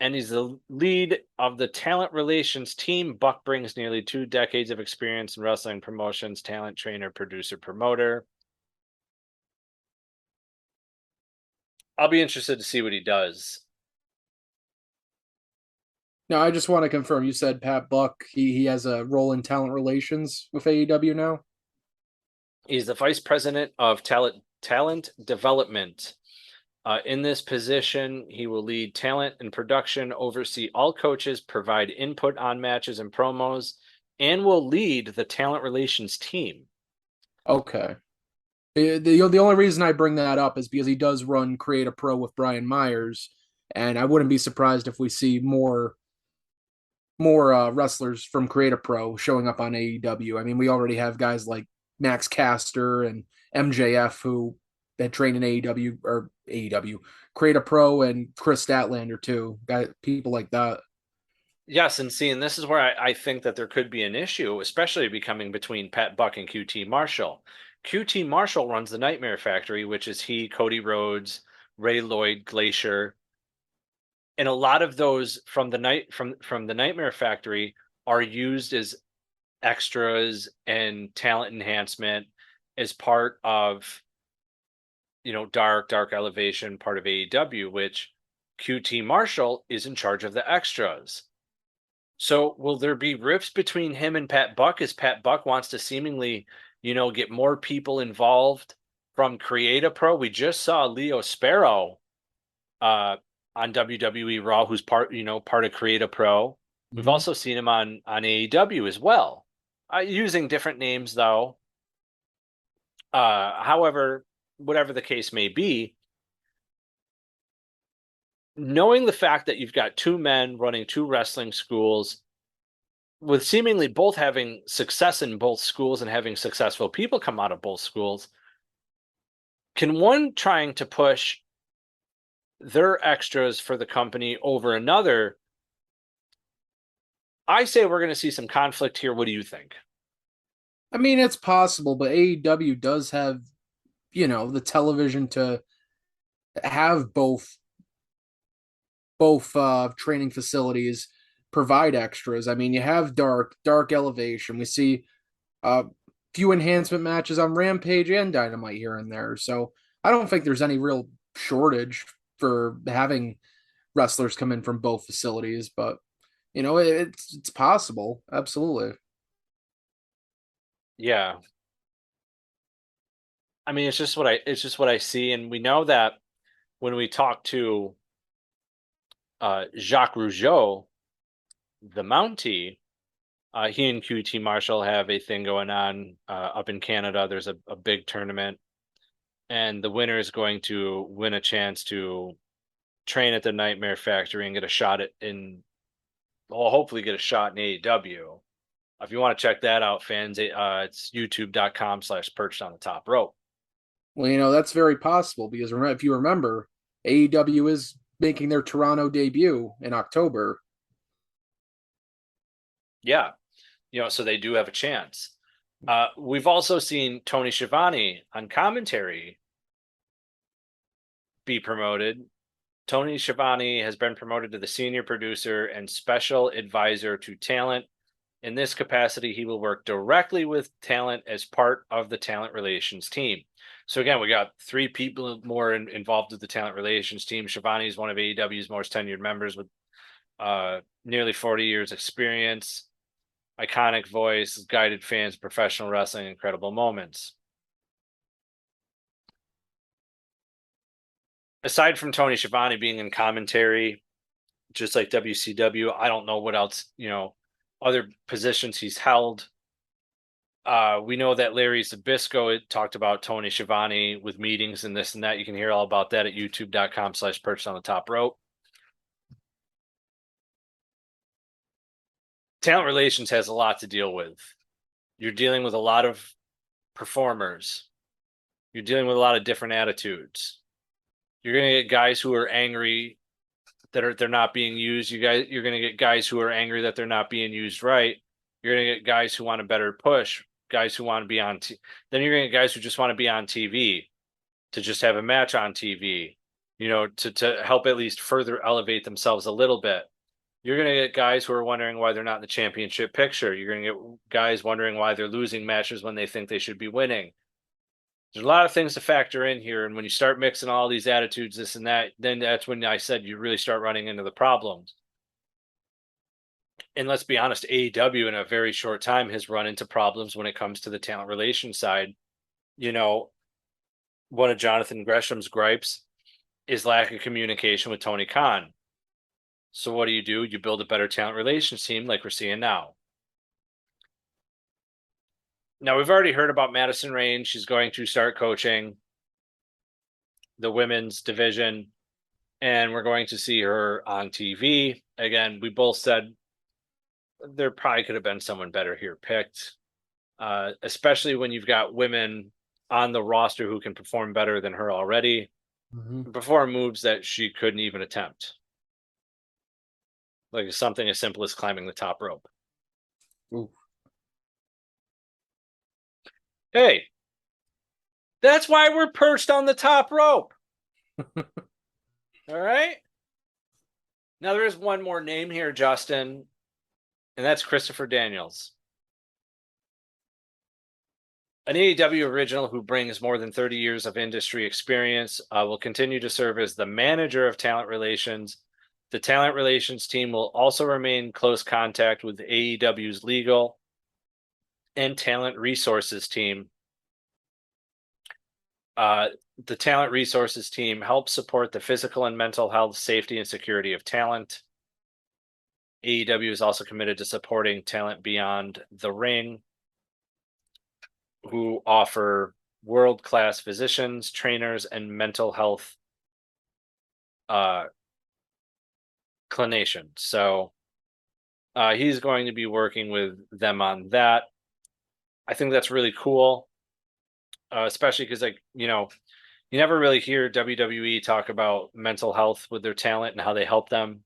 and he's the lead of the talent relations team. Buck brings nearly 2 decades of experience in wrestling promotions, talent trainer, producer, promoter. I'll be interested to see what he does. Now, I just want to confirm, you said Pat Buck, he has a role in talent relations with AEW now? He's the vice president of talent development. In this position, he will lead talent and production, oversee all coaches, provide input on matches and promos, and will lead the talent relations team. Okay. The only reason I bring that up is because he does run Create a Pro with Brian Myers, and I wouldn't be surprised if we see more wrestlers from Create a Pro showing up on AEW. I mean, we already have guys like Max Caster and MJF who that train in AEW, Create a Pro, and Chris Statlander too. People like that. Yes, and see, and this is where I think that there could be an issue, especially becoming between Pat Buck and QT Marshall. QT Marshall runs the Nightmare Factory, which is he, Cody Rhodes, Ray Lloyd, Glacier, and a lot of those from the Nightmare Factory are used as extras and talent enhancement as part of Dark Elevation, part of AEW, which QT Marshall is in charge of the extras. So will there be rifts between him and Pat Buck as Pat Buck wants to seemingly, get more people involved from Create a Pro? We just saw Leo Sparrow on WWE Raw, who's part of Create a Pro. We've also seen him on AEW as well, using different names though. However, whatever the case may be, knowing the fact that you've got 2 men running 2 wrestling schools with seemingly both having success in both schools and having successful people come out of both schools, can one trying to push their extras for the company over another? I say we're going to see some conflict here. What do you think? I mean, it's possible, but AEW does have, the television to have both training facilities provide extras. I mean, you have Dark Elevation. We see a few enhancement matches on Rampage and Dynamite here and there. So I don't think there's any real shortage for having wrestlers come in from both facilities, but it's possible. Absolutely. Yeah. I mean, it's just what I see. And we know that when we talk to Jacques Rougeau, the Mountie, he and QT Marshall have a thing going on up in Canada. There's a big tournament, and the winner is going to win a chance to train at the Nightmare Factory and get a shot hopefully get a shot in AEW. If you want to check that out, fans, it's youtube.com/perched on the top rope. Well, that's very possible because if you remember, AEW is making their Toronto debut in October. Yeah. So they do have a chance. We've also seen Tony Schiavone on commentary be promoted. Tony Schiavone has been promoted to the senior producer and special advisor to talent. In this capacity, he will work directly with talent as part of the talent relations team. So again, we got 3 people more involved with the talent relations team. Schiavone is one of AEW's most tenured members with nearly 40 years experience, iconic voice, guided fans, professional wrestling, incredible moments. Aside from Tony Schiavone being in commentary, just like WCW, I don't know what else, other positions he's held. We know that Larry Zbyszko talked about Tony Schiavone with meetings and this and that. You can hear all about that at youtube.com/perched on the top rope. Talent relations has a lot to deal with. You're dealing with a lot of performers. You're dealing with a lot of different attitudes. You're going to get guys who are angry that they're not being used. You're going to get guys who are angry that they're not being used right. You're going to get guys who want a better push, guys who want to be on. Then you're going to get guys who just want to be on TV, to just have a match on TV. to help at least further elevate themselves a little bit. You're going to get guys who are wondering why they're not in the championship picture. You're going to get guys wondering why they're losing matches when they think they should be winning. There's a lot of things to factor in here. And when you start mixing all these attitudes, this and that, then that's when I said you really start running into the problems. And let's be honest, AEW in a very short time has run into problems when it comes to the talent relations side. One of Jonathan Gresham's gripes is lack of communication with Tony Khan. So what do? You build a better talent relations team like we're seeing now. Now, we've already heard about Madison Rayne. She's going to start coaching the women's division, and we're going to see her on TV. Again, we both said there probably could have been someone better here picked, especially when you've got women on the roster who can perform better than her already, perform moves that she couldn't even attempt. Like something as simple as climbing the top rope. Ooh. Hey, that's why we're perched on the top rope. All right. Now there is one more name here, Justin, and that's Christopher Daniels. An AEW original who brings more than 30 years of industry experience, will continue to serve as the manager of talent relations. The talent relations team will also remain in close contact with AEW's legal and talent resources team. The talent resources team helps support the physical and mental health, safety, and security of talent. AEW is also committed to supporting talent beyond the ring, who offer world-class physicians, trainers, and mental health clinicians. So he's going to be working with them on that. I think that's really cool, especially because, you never really hear WWE talk about mental health with their talent and how they help them.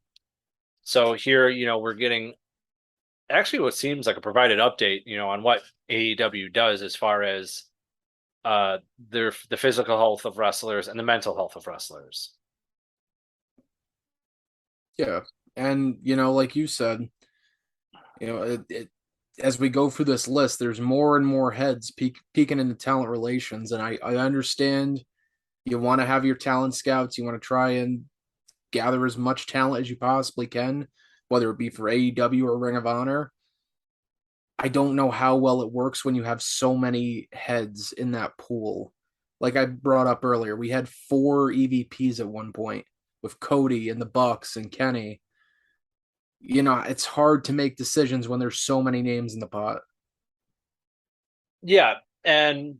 So here, we're getting actually what seems like a provided update, on what AEW does as far as the physical health of wrestlers and the mental health of wrestlers. Yeah. And, like you said, as we go through this list, there's more and more heads peeking into talent relations. And I understand you want to have your talent scouts. You want to try and gather as much talent as you possibly can, whether it be for AEW or Ring of Honor. I don't know how well it works when you have so many heads in that pool. Like I brought up earlier, we had 4 EVPs at one point with Cody and the Bucks and Kenny. It's hard to make decisions when there's so many names in the pot. Yeah. And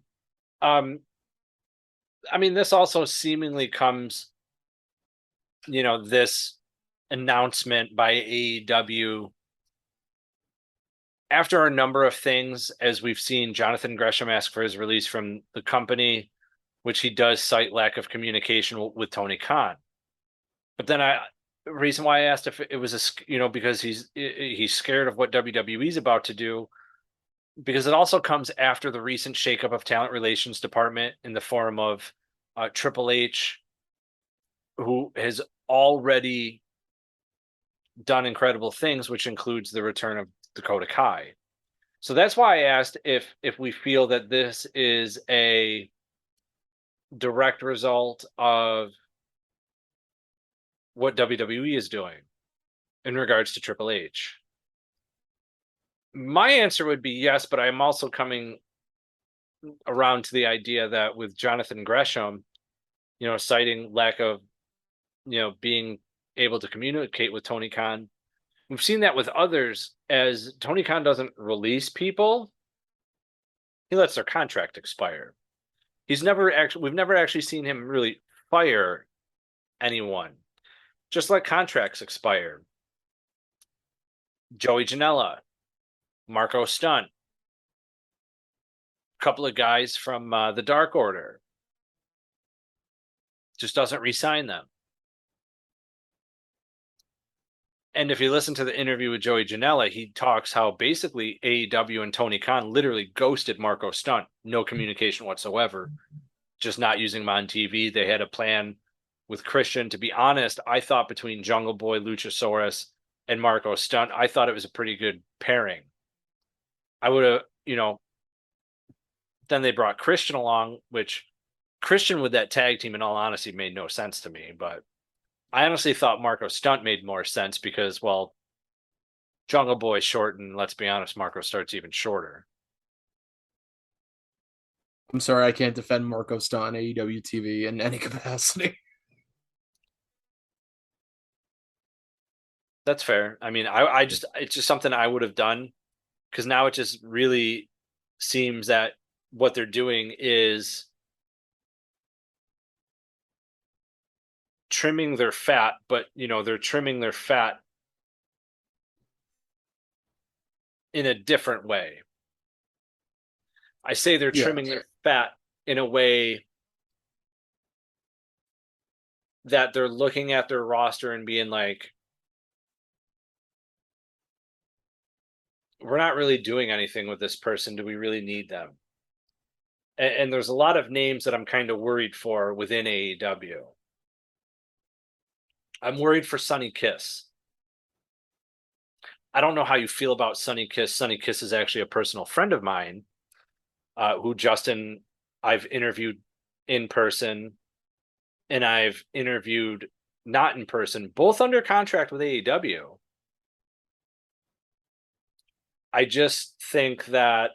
this also seemingly comes, this announcement by AEW after a number of things, as we've seen Jonathan Gresham ask for his release from the company, which he does cite lack of communication with Tony Khan. But then the reason why I asked if it was because he's scared of what WWE's about to do, because it also comes after the recent shakeup of talent relations department in the form of Triple H, who has already done incredible things, which includes the return of Dakota Kai. So that's why I asked if we feel that this is a direct result of what WWE is doing in regards to Triple H. My answer would be yes, but I'm also coming around to the idea that with Jonathan Gresham, citing lack of, being able to communicate with Tony Khan, we've seen that with others. As Tony Khan doesn't release people, he lets their contract expire. We've never actually seen him really fire anyone. Just let contracts expire. Joey Janela, Marco Stunt, a couple of guys from the Dark Order. Just doesn't re-sign them. And if you listen to the interview with Joey Janela, he talks how basically AEW and Tony Khan literally ghosted Marco Stunt. No communication whatsoever. Just not using him on TV. They had a plan with Christian. To be honest, I thought between Jungle Boy, Luchasaurus, and Marco Stunt, I thought it was a pretty good pairing. I would have, then they brought Christian along, which Christian with that tag team, in all honesty, made no sense to me. But I honestly thought Marco Stunt made more sense because, well, Jungle Boy's short, and let's be honest, Marco Stunt's even shorter. I'm sorry, I can't defend Marco Stunt on AEW TV in any capacity. That's fair. I mean, I just, it's just something I would have done, because now it just really seems that what they're doing is trimming their fat, but they're trimming their fat in a different way. I say they're trimming their fat in a way that they're looking at their roster and being like, we're not really doing anything with this person. Do we really need them? And there's a lot of names that I'm kind of worried for within AEW. I'm worried for Sonny Kiss. I don't know how you feel about Sonny Kiss. Sonny Kiss is actually a personal friend of mine, who Justin, I've interviewed in person, and I've interviewed not in person, both under contract with AEW. I just think that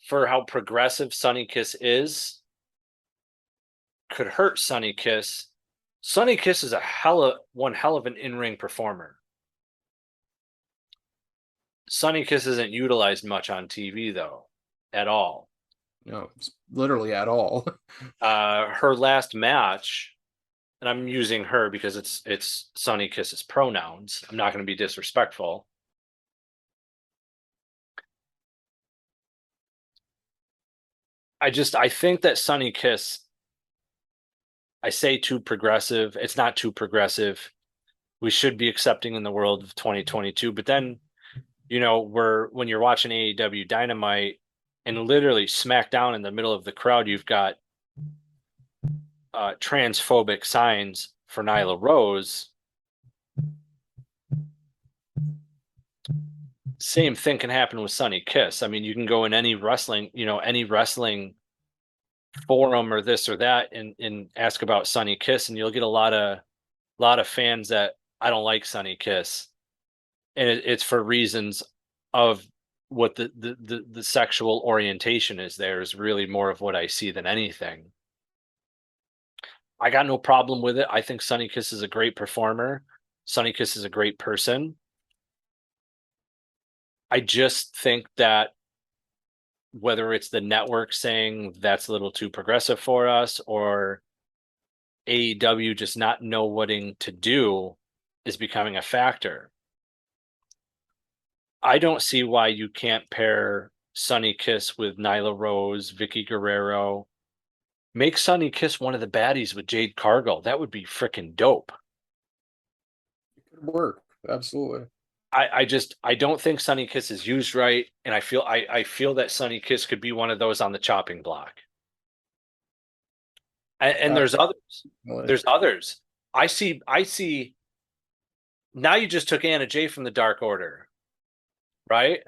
for how progressive Sonny Kiss is, could hurt Sonny Kiss. Sonny Kiss is one hell of an in-ring performer. Sonny Kiss isn't utilized much on TV, though, at all. No, literally at all. Her last match, and I'm using her because it's Sonny Kiss's pronouns. I'm not going to be disrespectful. I think that Sonny Kiss, I say too progressive. It's not too progressive. We should be accepting in the world of 2022. But then, when you're watching AEW Dynamite and literally smack down in the middle of the crowd, you've got transphobic signs for Nyla Rose. Same thing can happen with Sonny Kiss. I mean, you can go in any wrestling forum or this or that and ask about Sonny Kiss, and you'll get a lot of fans that I don't like Sonny Kiss, and it's for reasons of what the sexual orientation is. There is really more of what I see than anything. I got no problem with it. I think Sonny Kiss is a great performer. Sonny Kiss is a great person. I just think that whether it's the network saying that's a little too progressive for us, or AEW just not know what to do, is becoming a factor. I don't see why you can't pair Sonny Kiss with Nyla Rose, Vicky Guerrero. Make Sonny Kiss one of the baddies with Jade Cargill. That would be freaking dope. It could work. Absolutely. I don't think Sonny Kiss is used right, and I feel that Sonny Kiss could be one of those on the chopping block. And there's others. There's others. I see. Now you just took Anna Jay from the Dark Order, right?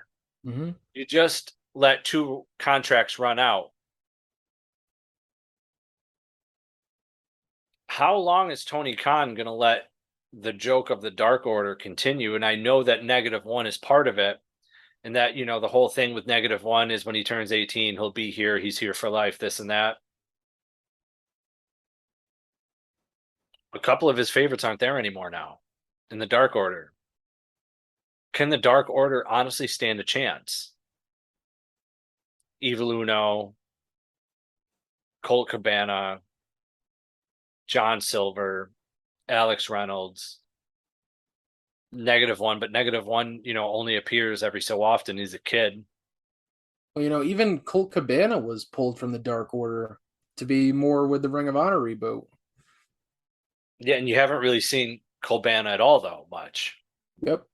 Mm-hmm. You just let 2 contracts run out. How long is Tony Khan going to let the joke of the Dark Order continue? And I know that -1 is part of it, and that the whole thing with -1 is when he turns 18 he'll be here, he's here for life, this and that. A couple of his favorites aren't there anymore now in the Dark Order. Can the Dark Order honestly stand a chance? Evil Uno, Colt Cabana, John Silver, Alex Reynolds, -1, but -1, only appears every so often. He's a kid. Well, even Colt Cabana was pulled from the Dark Order to be more with the Ring of Honor reboot. Yeah, and you haven't really seen Cabana at all, though, much. Yep.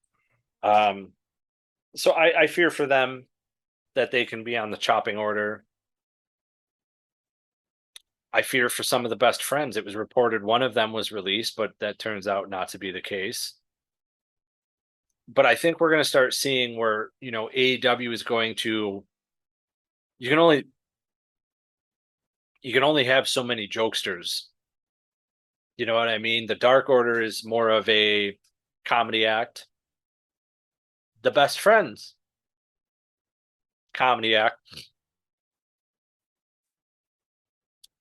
So I fear for them that they can be on the chopping order. I fear for some of the best friends. It was reported one of them was released, but that turns out not to be the case. But I think we're going to start seeing where, AEW is going to, you can only have so many jokesters. You know what I mean? The Dark Order is more of a comedy act. The Best Friends, comedy act.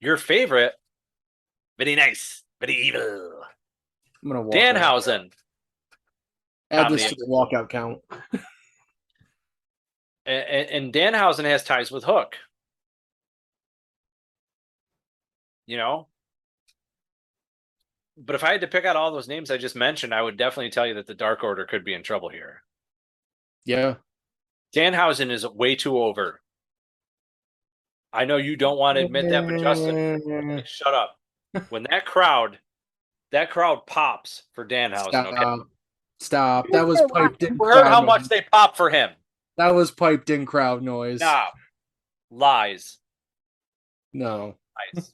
Your favorite, very nice, very evil. I'm gonna walk out. Danhausen. Add this to the walkout count. And Danhausen has ties with Hook. But if I had to pick out all those names I just mentioned, I would definitely tell you that the Dark Order could be in trouble here. Yeah. Danhausen is way too over. I know you don't want to admit that, but Justin, shut up. When that crowd pops for Danhausen, Stop. okay? Stop. That was piped in. You heard how much they pop for him. That was piped in crowd noise. No. Lies. No. Lies.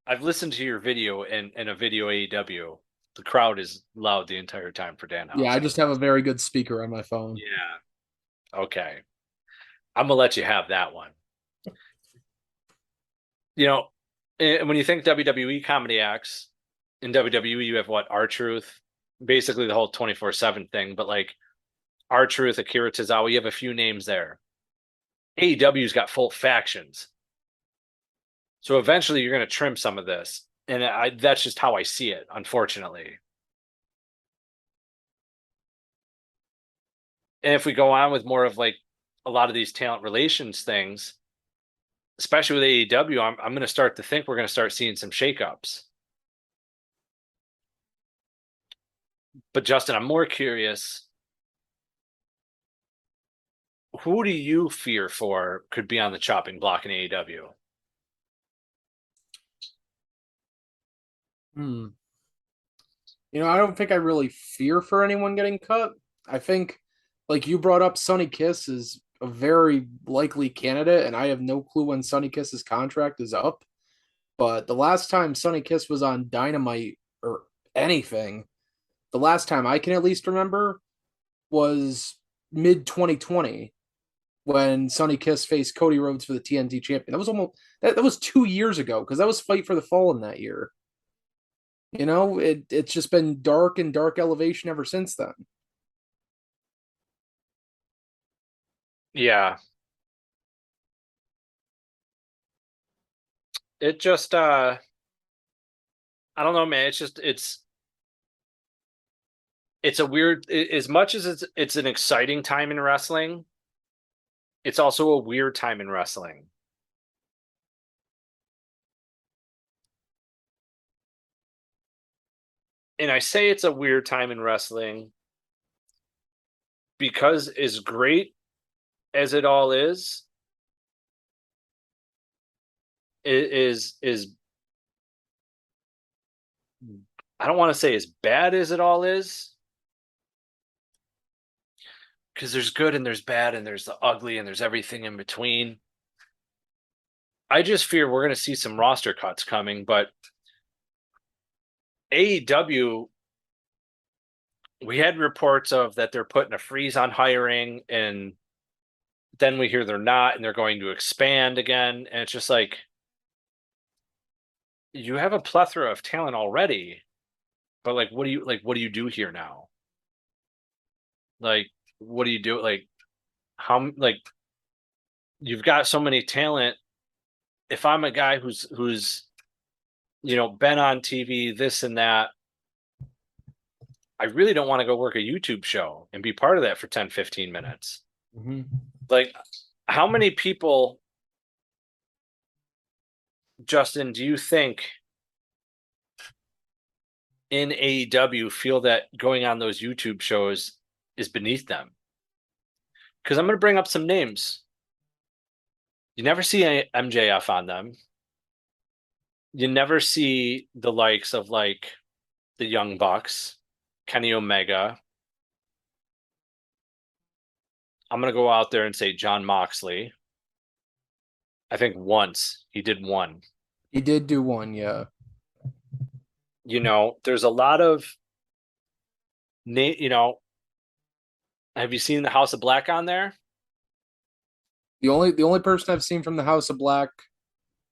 I've listened to your video in a video AEW. The crowd is loud the entire time for Danhausen. Yeah, I just have a very good speaker on my phone. Yeah. Okay. I'm going to let you have that one. When you think WWE comedy acts, in WWE you have what? R-Truth, basically the whole 24/7 thing, but like R-Truth, Akira Tozawa, you have a few names there. AEW's got full factions. So eventually you're going to trim some of this. And that's just how I see it, unfortunately. And if we go on with more of like a lot of these talent relations things, especially with AEW, I'm going to start to think we're going to start seeing some shakeups. But Justin, I'm more curious. Who do you fear for could be on the chopping block in AEW? I don't think I really fear for anyone getting cut. I think, like you brought up, Sonny Kiss is a very likely candidate, and I have no clue when Sonny Kiss's contract is up. But the last time Sonny Kiss was on Dynamite or anything, the last time I can at least remember, was mid 2020 when Sonny Kiss faced Cody Rhodes for the TNT champion. That was that was 2 years ago, because that was Fight for the Fallen that year. It's just been dark and dark elevation ever since then. Yeah. It just I don't know, man. It's a weird, as much as it's an exciting time in wrestling, it's also a weird time in wrestling. And I say it's a weird time in wrestling because as great as it all is I don't want to say as bad as it all is, because there's good and there's bad and there's the ugly and there's everything in between. I just fear we're going to see some roster cuts coming, but AEW, we had reports of that they're putting a freeze on hiring, and then we hear they're not, and they're going to expand again. And it's just like, you have a plethora of talent already, but like, what do you do here now? Like, what do you do? Like, how, like, you've got so many talent. If I'm a guy who's been on TV, this and that, I really don't want to go work a YouTube show and be part of that for 10, 15 minutes. Mm-hmm. Like, how many people, Justin, do you think in AEW feel that going on those YouTube shows is beneath them? Because I'm going to bring up some names. You never see any MJF on them. You never see the likes of like the Young Bucks, Kenny Omega. I'm going to go out there and say John Moxley. I think once he did one. He did do one, yeah. There's a lot of, have you seen the House of Black on there? The only person I've seen from the House of Black,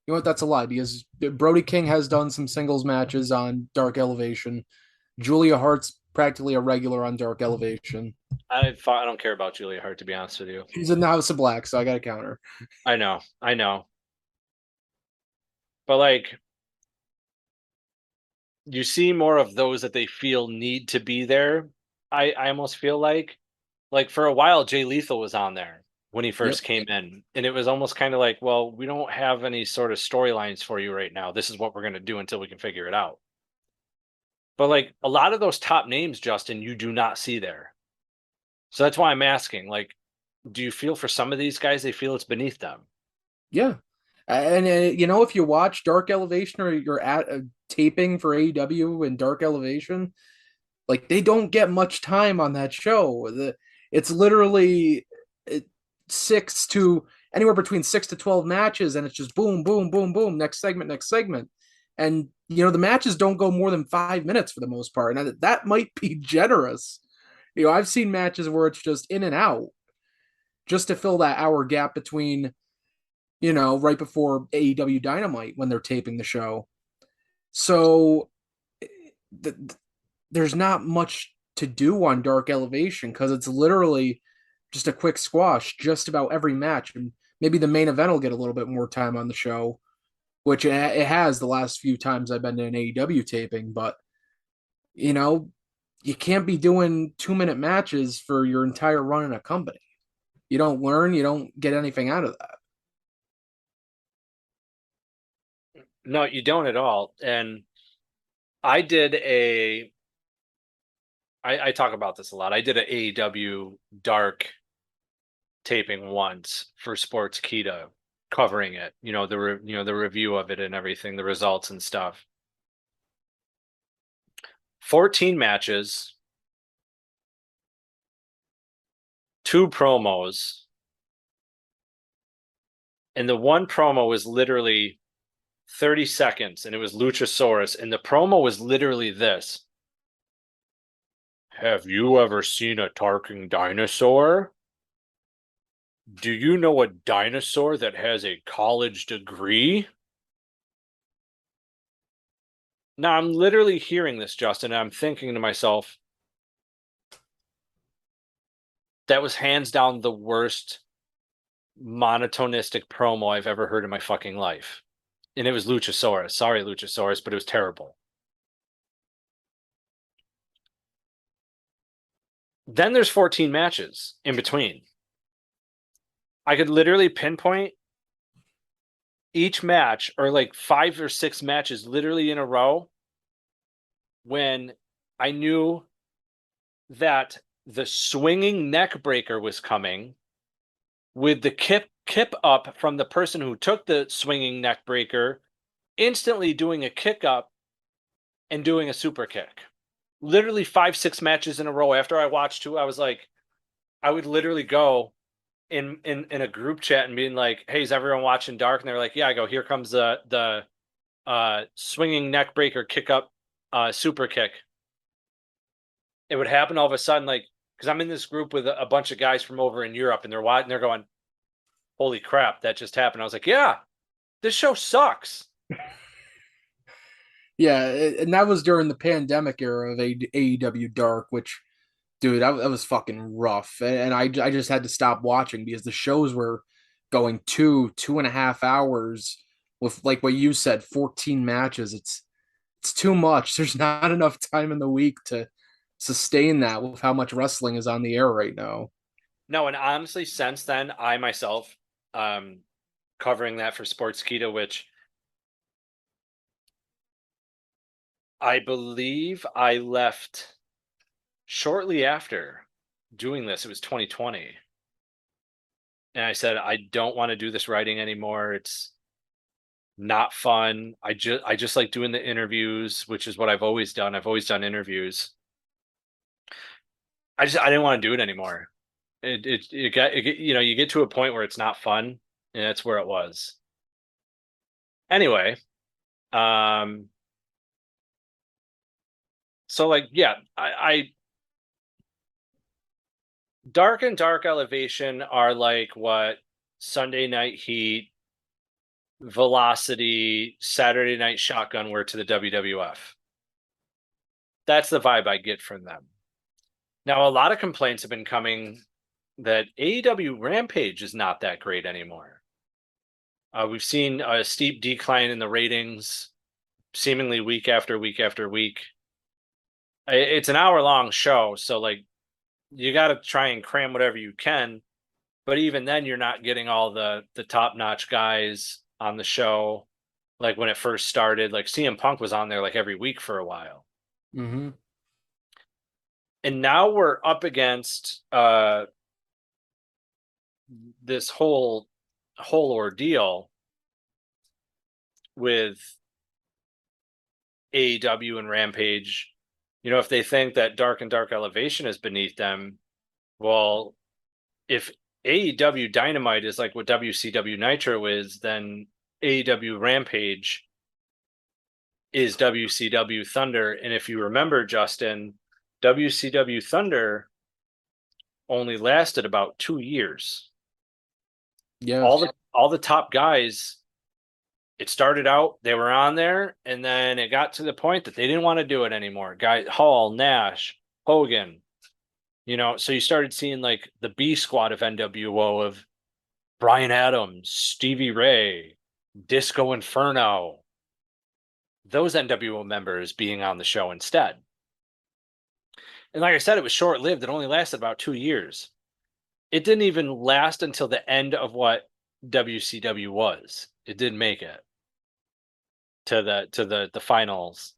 you know what? That's a lie because Brody King has done some singles matches on Dark Elevation. Julia Hart's practically a regular on Dark Elevation. I don't care about Julia Hart, to be honest with you. She's in the House of Black, so I got to counter. I know. But like, you see more of those that they feel need to be there. I almost feel like for a while, Jay Lethal was on there when he first came in. And it was almost kind of like, well, we don't have any sort of storylines for you right now. This is what we're going to do until we can figure it out. But like a lot of those top names, Justin, you do not see there. So that's why I'm asking, like, do you feel for some of these guys, they feel it's beneath them? Yeah. And, if you watch Dark Elevation or you're at a taping for AEW and Dark Elevation, like they don't get much time on that show. It's literally anywhere between 6 to 12 matches, and it's just boom, boom, boom, boom, next segment. And, the matches don't go more than 5 minutes for the most part. And that might be generous. I've seen matches where it's just in and out just to fill that hour gap between, right before AEW Dynamite when they're taping the show. So there's not much to do on Dark Elevation because it's literally just a quick squash just about every match. And maybe the main event will get a little bit more time on the show, which it has the last few times I've been to an AEW taping. But, you can't be doing 2-minute matches for your entire run in a company. You don't learn, you don't get anything out of that. No, you don't at all. And I talk about this a lot. I did an AEW Dark taping once for Sports Kita, covering it. The review of it and everything, the results and stuff. 14 matches, 2 promos, and the one promo was literally 30 seconds, and it was Luchasaurus, and the promo was literally this. Have you ever seen a talking dinosaur? Do you know a dinosaur that has a college degree? Now, I'm literally hearing this, Justin, and I'm thinking to myself, that was hands down the worst monotonistic promo I've ever heard in my fucking life. And it was Luchasaurus. Sorry, Luchasaurus, but it was terrible. Then there's 14 matches in between. I could literally pinpoint each match, or like 5 or 6 matches literally in a row, when I knew that the swinging neck breaker was coming with the kip up from the person who took the swinging neck breaker, instantly doing a kick up and doing a super kick. Literally 5-6 matches in a row. After I watched 2, I was like, I would literally go in a group chat and being like, hey, is everyone watching Dark? And they're like, yeah. I go, here comes the swinging neck breaker kick up super kick. It would happen all of a sudden, like, because I'm in this group with a bunch of guys from over in Europe, and they're watching, they're going, holy crap, that just happened. I was like, yeah, this show sucks. Yeah, and that was during the pandemic era of AEW Dark, which, dude, that was fucking rough. And I just had to stop watching because the shows were going 2.5 hours with, like what you said, 14 matches. It's too much. There's not enough time in the week to sustain that with how much wrestling is on the air right now. No, and honestly, since then, I myself, covering that for Sports Kita, which I believe I left shortly after doing this. It was 2020. And I said, I don't want to do this writing anymore. It's not fun. I just like doing the interviews, which is what I've always done. I've always done interviews. I didn't want to do it anymore. You get to a point where it's not fun, and that's where it was. Anyway, so like, yeah, I Dark and Dark Elevation are like what Sunday Night Heat, Velocity, Saturday Night Shotgun were to the WWF. That's the vibe I get from them. Now, a lot of complaints have been coming that AEW Rampage is not that great anymore. We've seen a steep decline in the ratings, seemingly week after week after week. It's an hour-long show, so like you got to try and cram whatever you can. But even then, you're not getting all the top-notch guys on the show. Like when it first started, like CM Punk was on there like every week for a while. Mm-hmm. And now we're up against this whole ordeal with AEW and Rampage. You know, if they think that Dark and Dark Elevation is beneath them, well, if AEW Dynamite is like what WCW Nitro is, then AEW Rampage is WCW Thunder. And if you remember, Justin, WCW Thunder only lasted about 2 years. Yeah. All the top guys, it started out, they were on there, and then it got to the point that they didn't want to do it anymore. Hall, Nash, Hogan, you know, so you started seeing like the B squad of NWO of Brian Adams, Stevie Ray, Disco Inferno, those NWO members being on the show instead. And like I said, it was short-lived. It only lasted about 2 years. It didn't even last until the end of what WCW was. It didn't make it to the finals,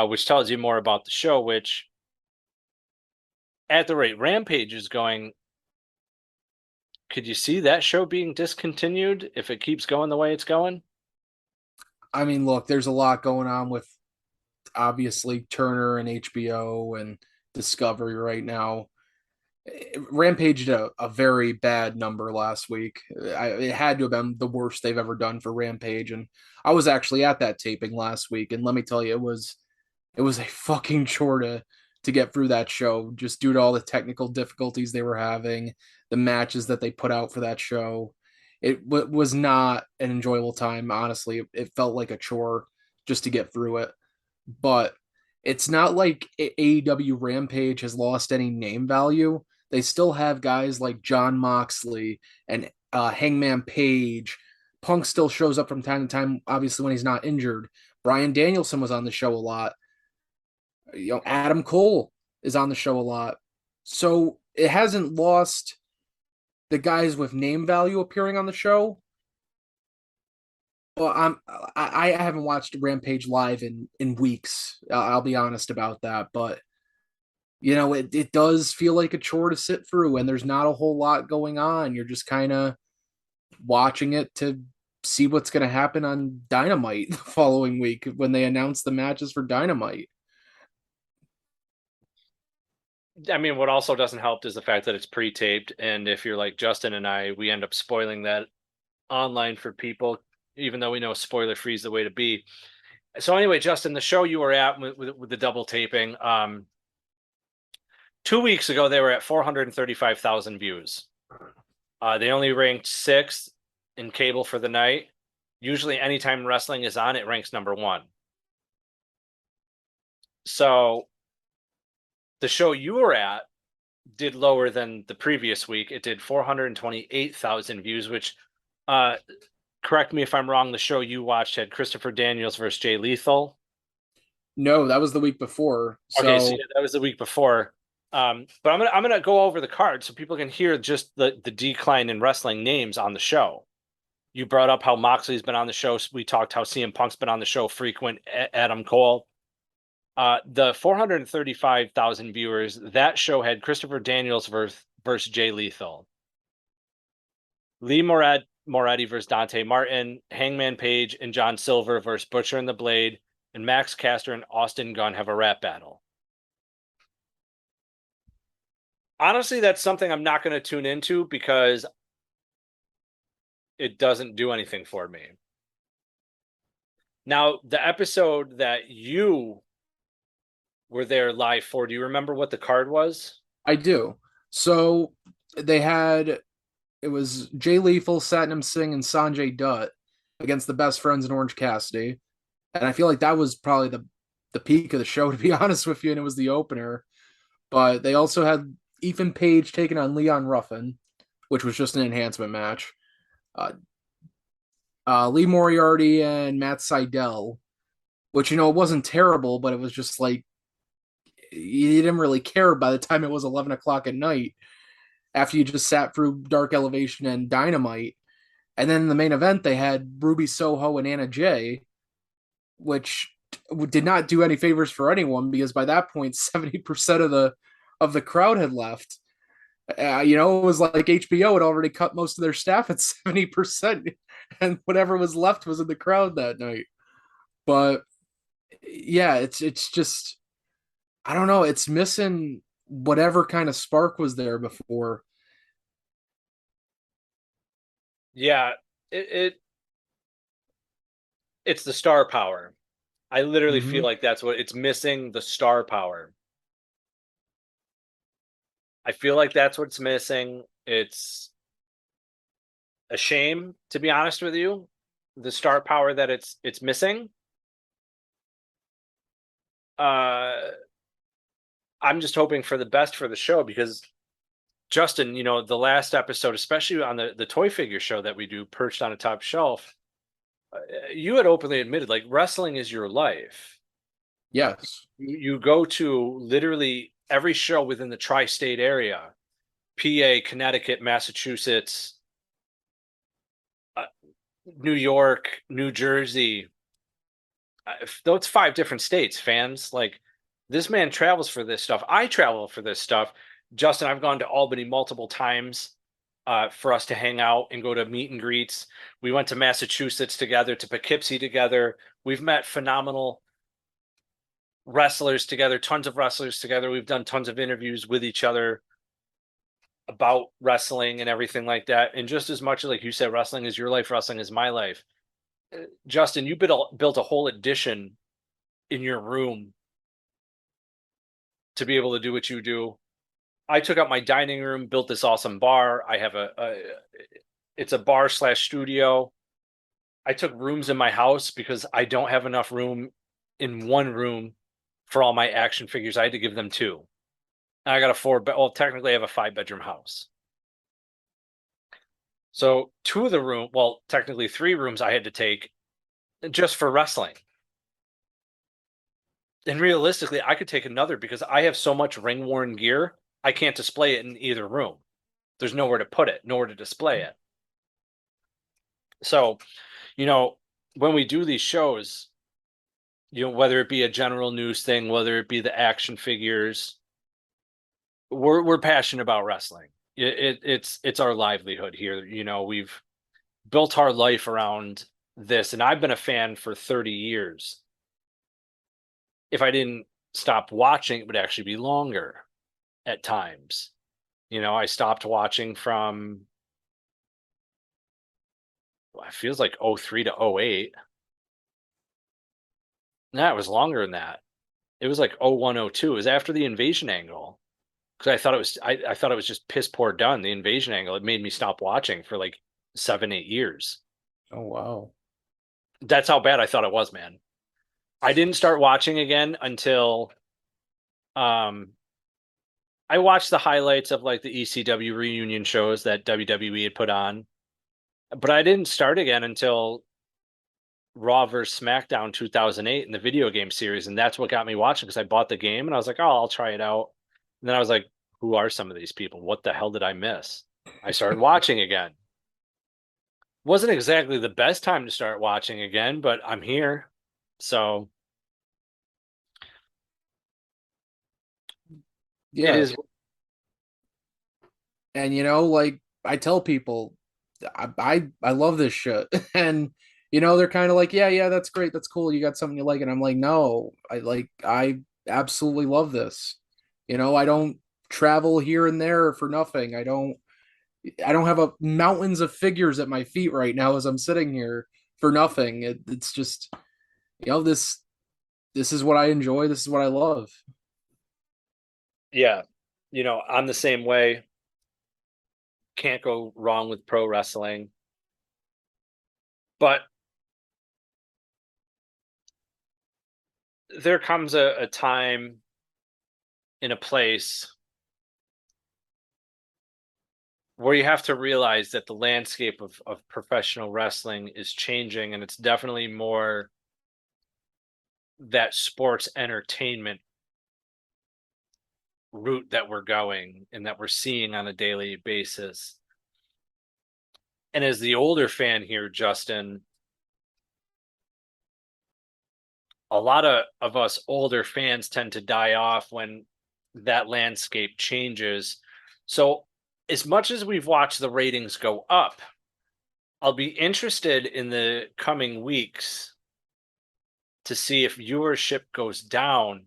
which tells you more about the show, which at the rate Rampage is going, could you see that show being discontinued if it keeps going the way it's going? I mean, look, there's a lot going on with obviously Turner and HBO and Discovery right now. Rampage did a very bad number last week. It had to have been the worst they've ever done for Rampage, and I was actually at that taping last week, and let me tell you, it was a fucking chore to get through that show, just due to all the technical difficulties they were having, the matches that they put out for that show. It was not an enjoyable time, honestly. It felt like a chore just to get through it. But it's not like AEW Rampage has lost any name value. They still have guys like Jon Moxley and Hangman Page. Punk still shows up from time to time, obviously when he's not injured. Bryan Danielson was on the show a lot. You know, Adam Cole is on the show a lot. So it hasn't lost the guys with name value appearing on the show. Well, I haven't watched Rampage live in weeks. I'll be honest about that, but you know, it does feel like a chore to sit through, and there's not a whole lot going on. You're just kind of watching it to see what's going to happen on Dynamite the following week when they announce the matches for Dynamite. I mean, what also doesn't help is the fact that it's pre-taped, and if you're like Justin and I, we end up spoiling that online for people, even though we know spoiler-free is the way to be. So anyway, Justin, the show you were at with the double taping, 2 weeks ago, they were at 435,000 views. They only ranked 6th in cable for the night. Usually anytime wrestling is on, it ranks number 1. So the show you were at did lower than the previous week. It did 428,000 views, which, correct me if I'm wrong, the show you watched had Christopher Daniels versus Jay Lethal. No, that was the week before. Okay, so yeah, that was the week before. But I'm gonna go over the card so people can hear just the decline in wrestling names on the show. You brought up how Moxley's been on the show. We talked how CM Punk's been on the show frequent. Adam Cole. The 435,000 viewers, that show had Christopher Daniels versus Jay Lethal, Lee Moretti versus Dante Martin, Hangman Page and John Silver versus Butcher and the Blade, and Max Caster and Austin Gunn have a rap battle. Honestly, that's something I'm not going to tune into because it doesn't do anything for me. Now, the episode that you were there live for, do you remember what the card was? I do. So they had, it was Jay Lethal, Satnam Singh, and Sanjay Dutt against the Best Friends in Orange Cassidy. And I feel like that was probably the peak of the show, to be honest with you, and it was the opener. But they also had Ethan Page taking on Leon Ruffin, which was just an enhancement match. Lee Moriarty and Matt Sydal, which, you know, it wasn't terrible, but it was just like, you didn't really care by the time it was 11 o'clock at night after you just sat through Dark Elevation and Dynamite. And then in the main event, they had Ruby Soho and Anna Jay, which did not do any favors for anyone because by that point, 70% of the crowd had left. You know, it was like HBO had already cut most of their staff at 70%, and whatever was left was in the crowd that night. But yeah, it's just, I don't know, it's missing whatever kind of spark was there before. Yeah, it's the star power. I literally feel like that's what it's missing, the star power. I feel like that's what's missing. It's a shame, to be honest with you, the star power that it's missing. I'm just hoping for the best for the show because Justin, you know, the last episode, especially on the toy figure show that we do, Perched on a Top Shelf, you had openly admitted like wrestling is your life. Yes. You go to literally every show within the tri-state area, PA, Connecticut, Massachusetts, New York, New Jersey. Though it's 5 different states, fans, like this man travels for this stuff. I travel for this stuff. Justin, I've gone to Albany multiple times for us to hang out and go to meet and greets. We went to Massachusetts together, to Poughkeepsie together. We've met phenomenal wrestlers together, tons of wrestlers together. We've done tons of interviews with each other about wrestling and everything like that. And just as much as, like you said, wrestling is your life, wrestling is my life. Justin, you built a whole addition in your room to be able to do what you do. I took out my dining room, built this awesome bar. I have it's a bar / studio. I took rooms in my house because I don't have enough room in one room for all my action figures. I had to give them 2. And I got technically I have a 5-bedroom house. So 2 of the room, well, technically 3 rooms I had to take just for wrestling. And realistically, I could take another because I have so much ring-worn gear, I can't display it in either room. There's nowhere to put it, nowhere to display it. So, you know, when we do these shows, you know, whether it be a general news thing, whether it be the action figures, we're passionate about wrestling. It's our livelihood here. You know, we've built our life around this, and I've been a fan for 30 years. If I didn't stop watching, it would actually be longer at times. You know, I stopped watching from, well, it feels like 03 to 08. No, it was longer than that. It was like 01, 02. It was after the invasion angle. Because I thought it was I thought it was just piss poor done. The invasion angle, it made me stop watching for like 7, 8 years. Oh wow. That's how bad I thought it was, man. I didn't start watching again until I watched the highlights of like the ECW reunion shows that WWE had put on. But I didn't start again until Raw vs. SmackDown 2008 in the video game series. And that's what got me watching because I bought the game and I was like, oh, I'll try it out. And then I was like, who are some of these people? What the hell did I miss? I started watching again. Wasn't exactly the best time to start watching again, but I'm here. So yeah. It is. And you know, like I tell people, I love this shit. And you know, they're kind of like, yeah, that's great, that's cool, you got something you like. And I'm like, no, I absolutely love this. You know, I don't travel here and there for nothing. I don't have mountains of figures at my feet right now as I'm sitting here for nothing. It's just, this is what I enjoy. This is what I love. Yeah. I'm the same way. Can't go wrong with pro wrestling. But there comes a time in a place where you have to realize that the landscape of professional wrestling is changing, and it's definitely more that sports entertainment route that we're going and that we're seeing on a daily basis. And as the older fan here, Justin, a lot of us older fans tend to die off when that landscape changes. So as much as we've watched the ratings go up, I'll be interested in the coming weeks to see if viewership goes down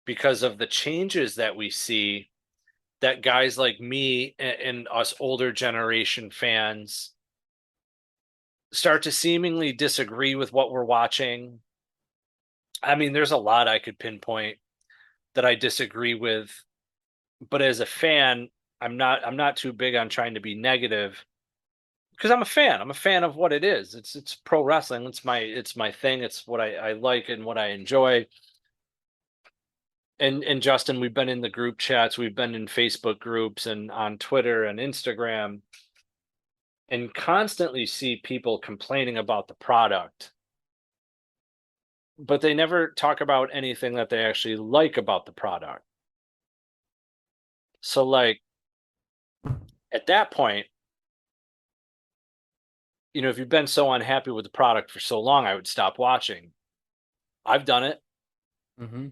because of the changes that we see, that guys like me and us older generation fans start to seemingly disagree with what we're watching. I mean, there's a lot I could pinpoint that I disagree with, but as a fan, I'm not too big on trying to be negative because I'm a fan. I'm a fan of what it is. It's pro wrestling. It's my thing. It's what I like and what I enjoy. And Justin, we've been in the group chats, we've been in Facebook groups and on Twitter and Instagram, and constantly see people complaining about the product, but they never talk about anything that they actually like about the product. So like at that point, if you've been so unhappy with the product for so long, I would stop watching. I've done it. Mm-hmm.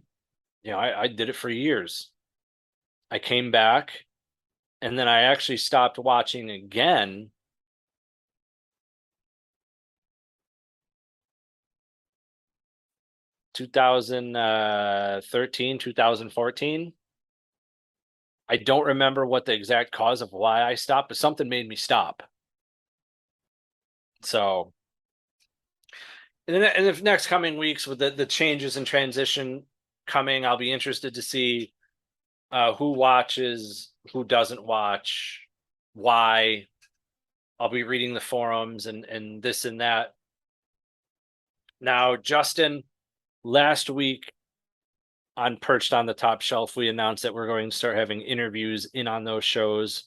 I did it for years. I came back and then I actually stopped watching again 2013, 2014. I don't remember what the exact cause of why I stopped, but something made me stop. So in the next coming weeks with the changes and transition coming, I'll be interested to see who watches, who doesn't watch, why. I'll be reading the forums and this and that. Now, Justin, last week on Perched on the Top Shelf, we announced that we're going to start having interviews in on those shows,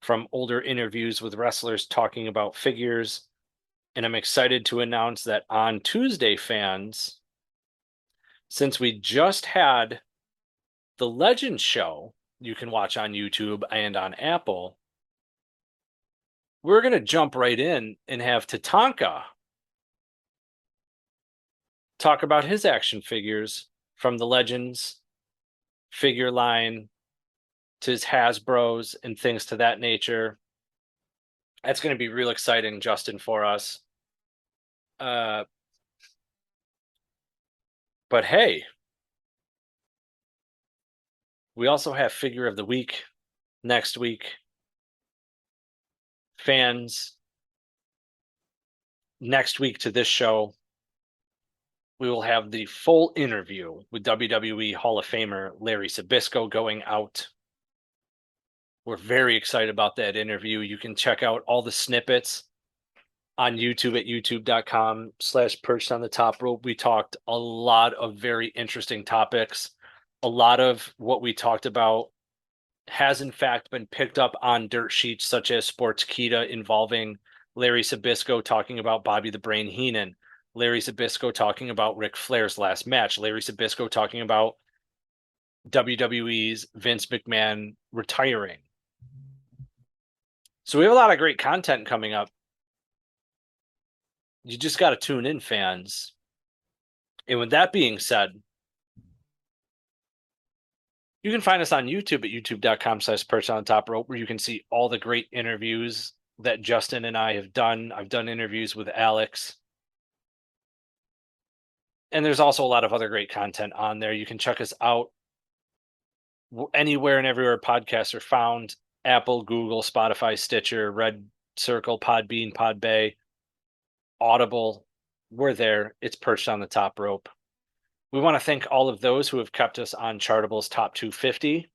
from older interviews with wrestlers talking about figures. And I'm excited to announce that on Tuesday, fans, since we just had the Legends show, you can watch on YouTube and on Apple, we're going to jump right in and have Tatanka talk about his action figures from the Legends figure line to his Hasbros and things to that nature. That's going to be real exciting, Justin, for us. But hey, we also have Figure of the Week next week. Fans, next week to this show, we will have the full interview with WWE Hall of Famer Larry Zbyszko going out. We're very excited about that interview. You can check out all the snippets on YouTube at youtube.com/perched on the top rope. We talked a lot of very interesting topics. A lot of what we talked about has in fact been picked up on dirt sheets such as Sportskeeda, involving Larry Zbyszko talking about Bobby the Brain Heenan, Larry Zbyszko talking about Ric Flair's last match, Larry Zbyszko talking about WWE's Vince McMahon retiring. So we have a lot of great content coming up. You just got to tune in, fans. And with that being said, you can find us on YouTube at youtube.com/perched on the top rope, where you can see all the great interviews that Justin and I have done. I've done interviews with Alex. And there's also a lot of other great content on there. You can check us out anywhere and everywhere podcasts are found: Apple, Google, Spotify, Stitcher, Red Circle, Podbean, Podbay, Audible. we're there. It's Perched on the Top Rope. We want to thank all of those who have kept us on Chartable's Top 250.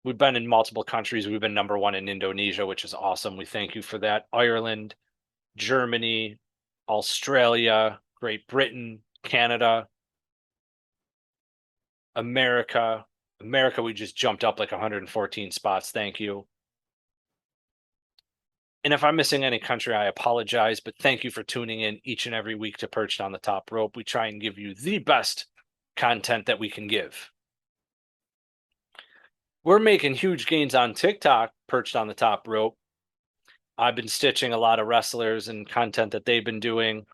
We've been in multiple countries. We've been number 1 in Indonesia, which is awesome. We thank you for that. Ireland, Germany, Australia, Great Britain, Canada, America. We just jumped up like 114 spots. Thank you. And if I'm missing any country, I apologize, but thank you for tuning in each and every week to Perched on the Top Rope. We try and give you the best content that we can give. We're making huge gains on TikTok, Perched on the Top Rope. I've been stitching a lot of wrestlers and content that they've been doing.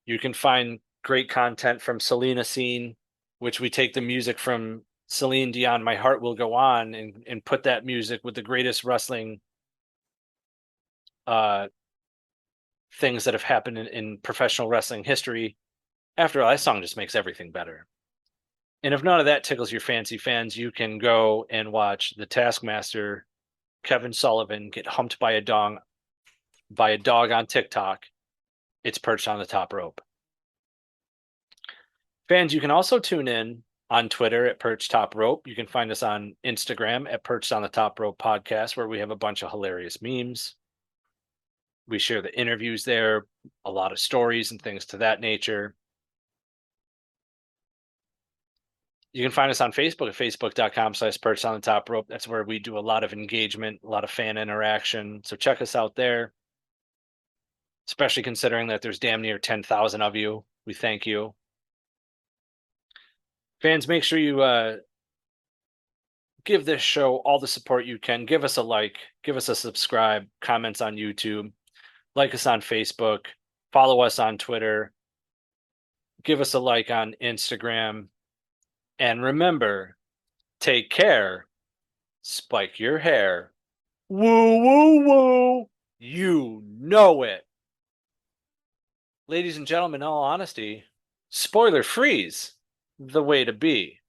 You can find great content from Selena Scene, which we take the music from Celine Dion, My Heart Will Go On, and put that music with the greatest wrestling things that have happened in professional wrestling history. After all, that song just makes everything better. And if none of that tickles your fancy, fans, you can go and watch the Taskmaster, Kevin Sullivan, get humped by a dog on TikTok. It's Perched on the Top Rope. Fans, you can also tune in on Twitter at Perched Top Rope. You can find us on Instagram at Perched on the Top Rope Podcast, where we have a bunch of hilarious memes. We share the interviews there, a lot of stories and things to that nature. You can find us on Facebook at facebook.com/Perched on the Top Rope. That's where we do a lot of engagement, a lot of fan interaction. So check us out there, especially considering that there's damn near 10,000 of you. We thank you. Fans, make sure you give this show all the support you can. Give us a like, give us a subscribe, comments on YouTube, like us on Facebook, follow us on Twitter, give us a like on Instagram. And remember, take care, spike your hair. Woo, woo, woo. You know it. Ladies and gentlemen, in all honesty, spoiler free's the way to be.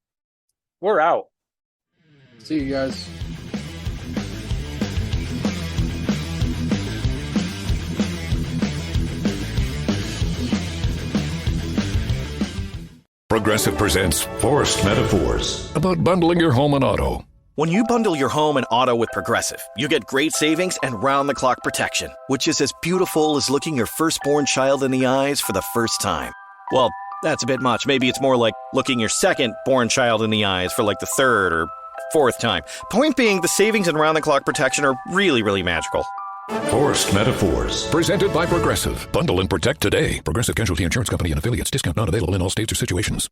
We're out. See you guys. Progressive presents Forced Metaphors about bundling your home and auto. When you bundle your home and auto with Progressive, you get great savings and round-the-clock protection, which is as beautiful as looking your firstborn child in the eyes for the first time. Well, that's a bit much. Maybe it's more like looking your second-born child in the eyes for like the third or fourth time. Point being, the savings and round-the-clock protection are really, really magical. Forced Metaphors. Presented by Progressive. Bundle and protect today. Progressive Casualty Insurance Company and affiliates. Discount not available in all states or situations.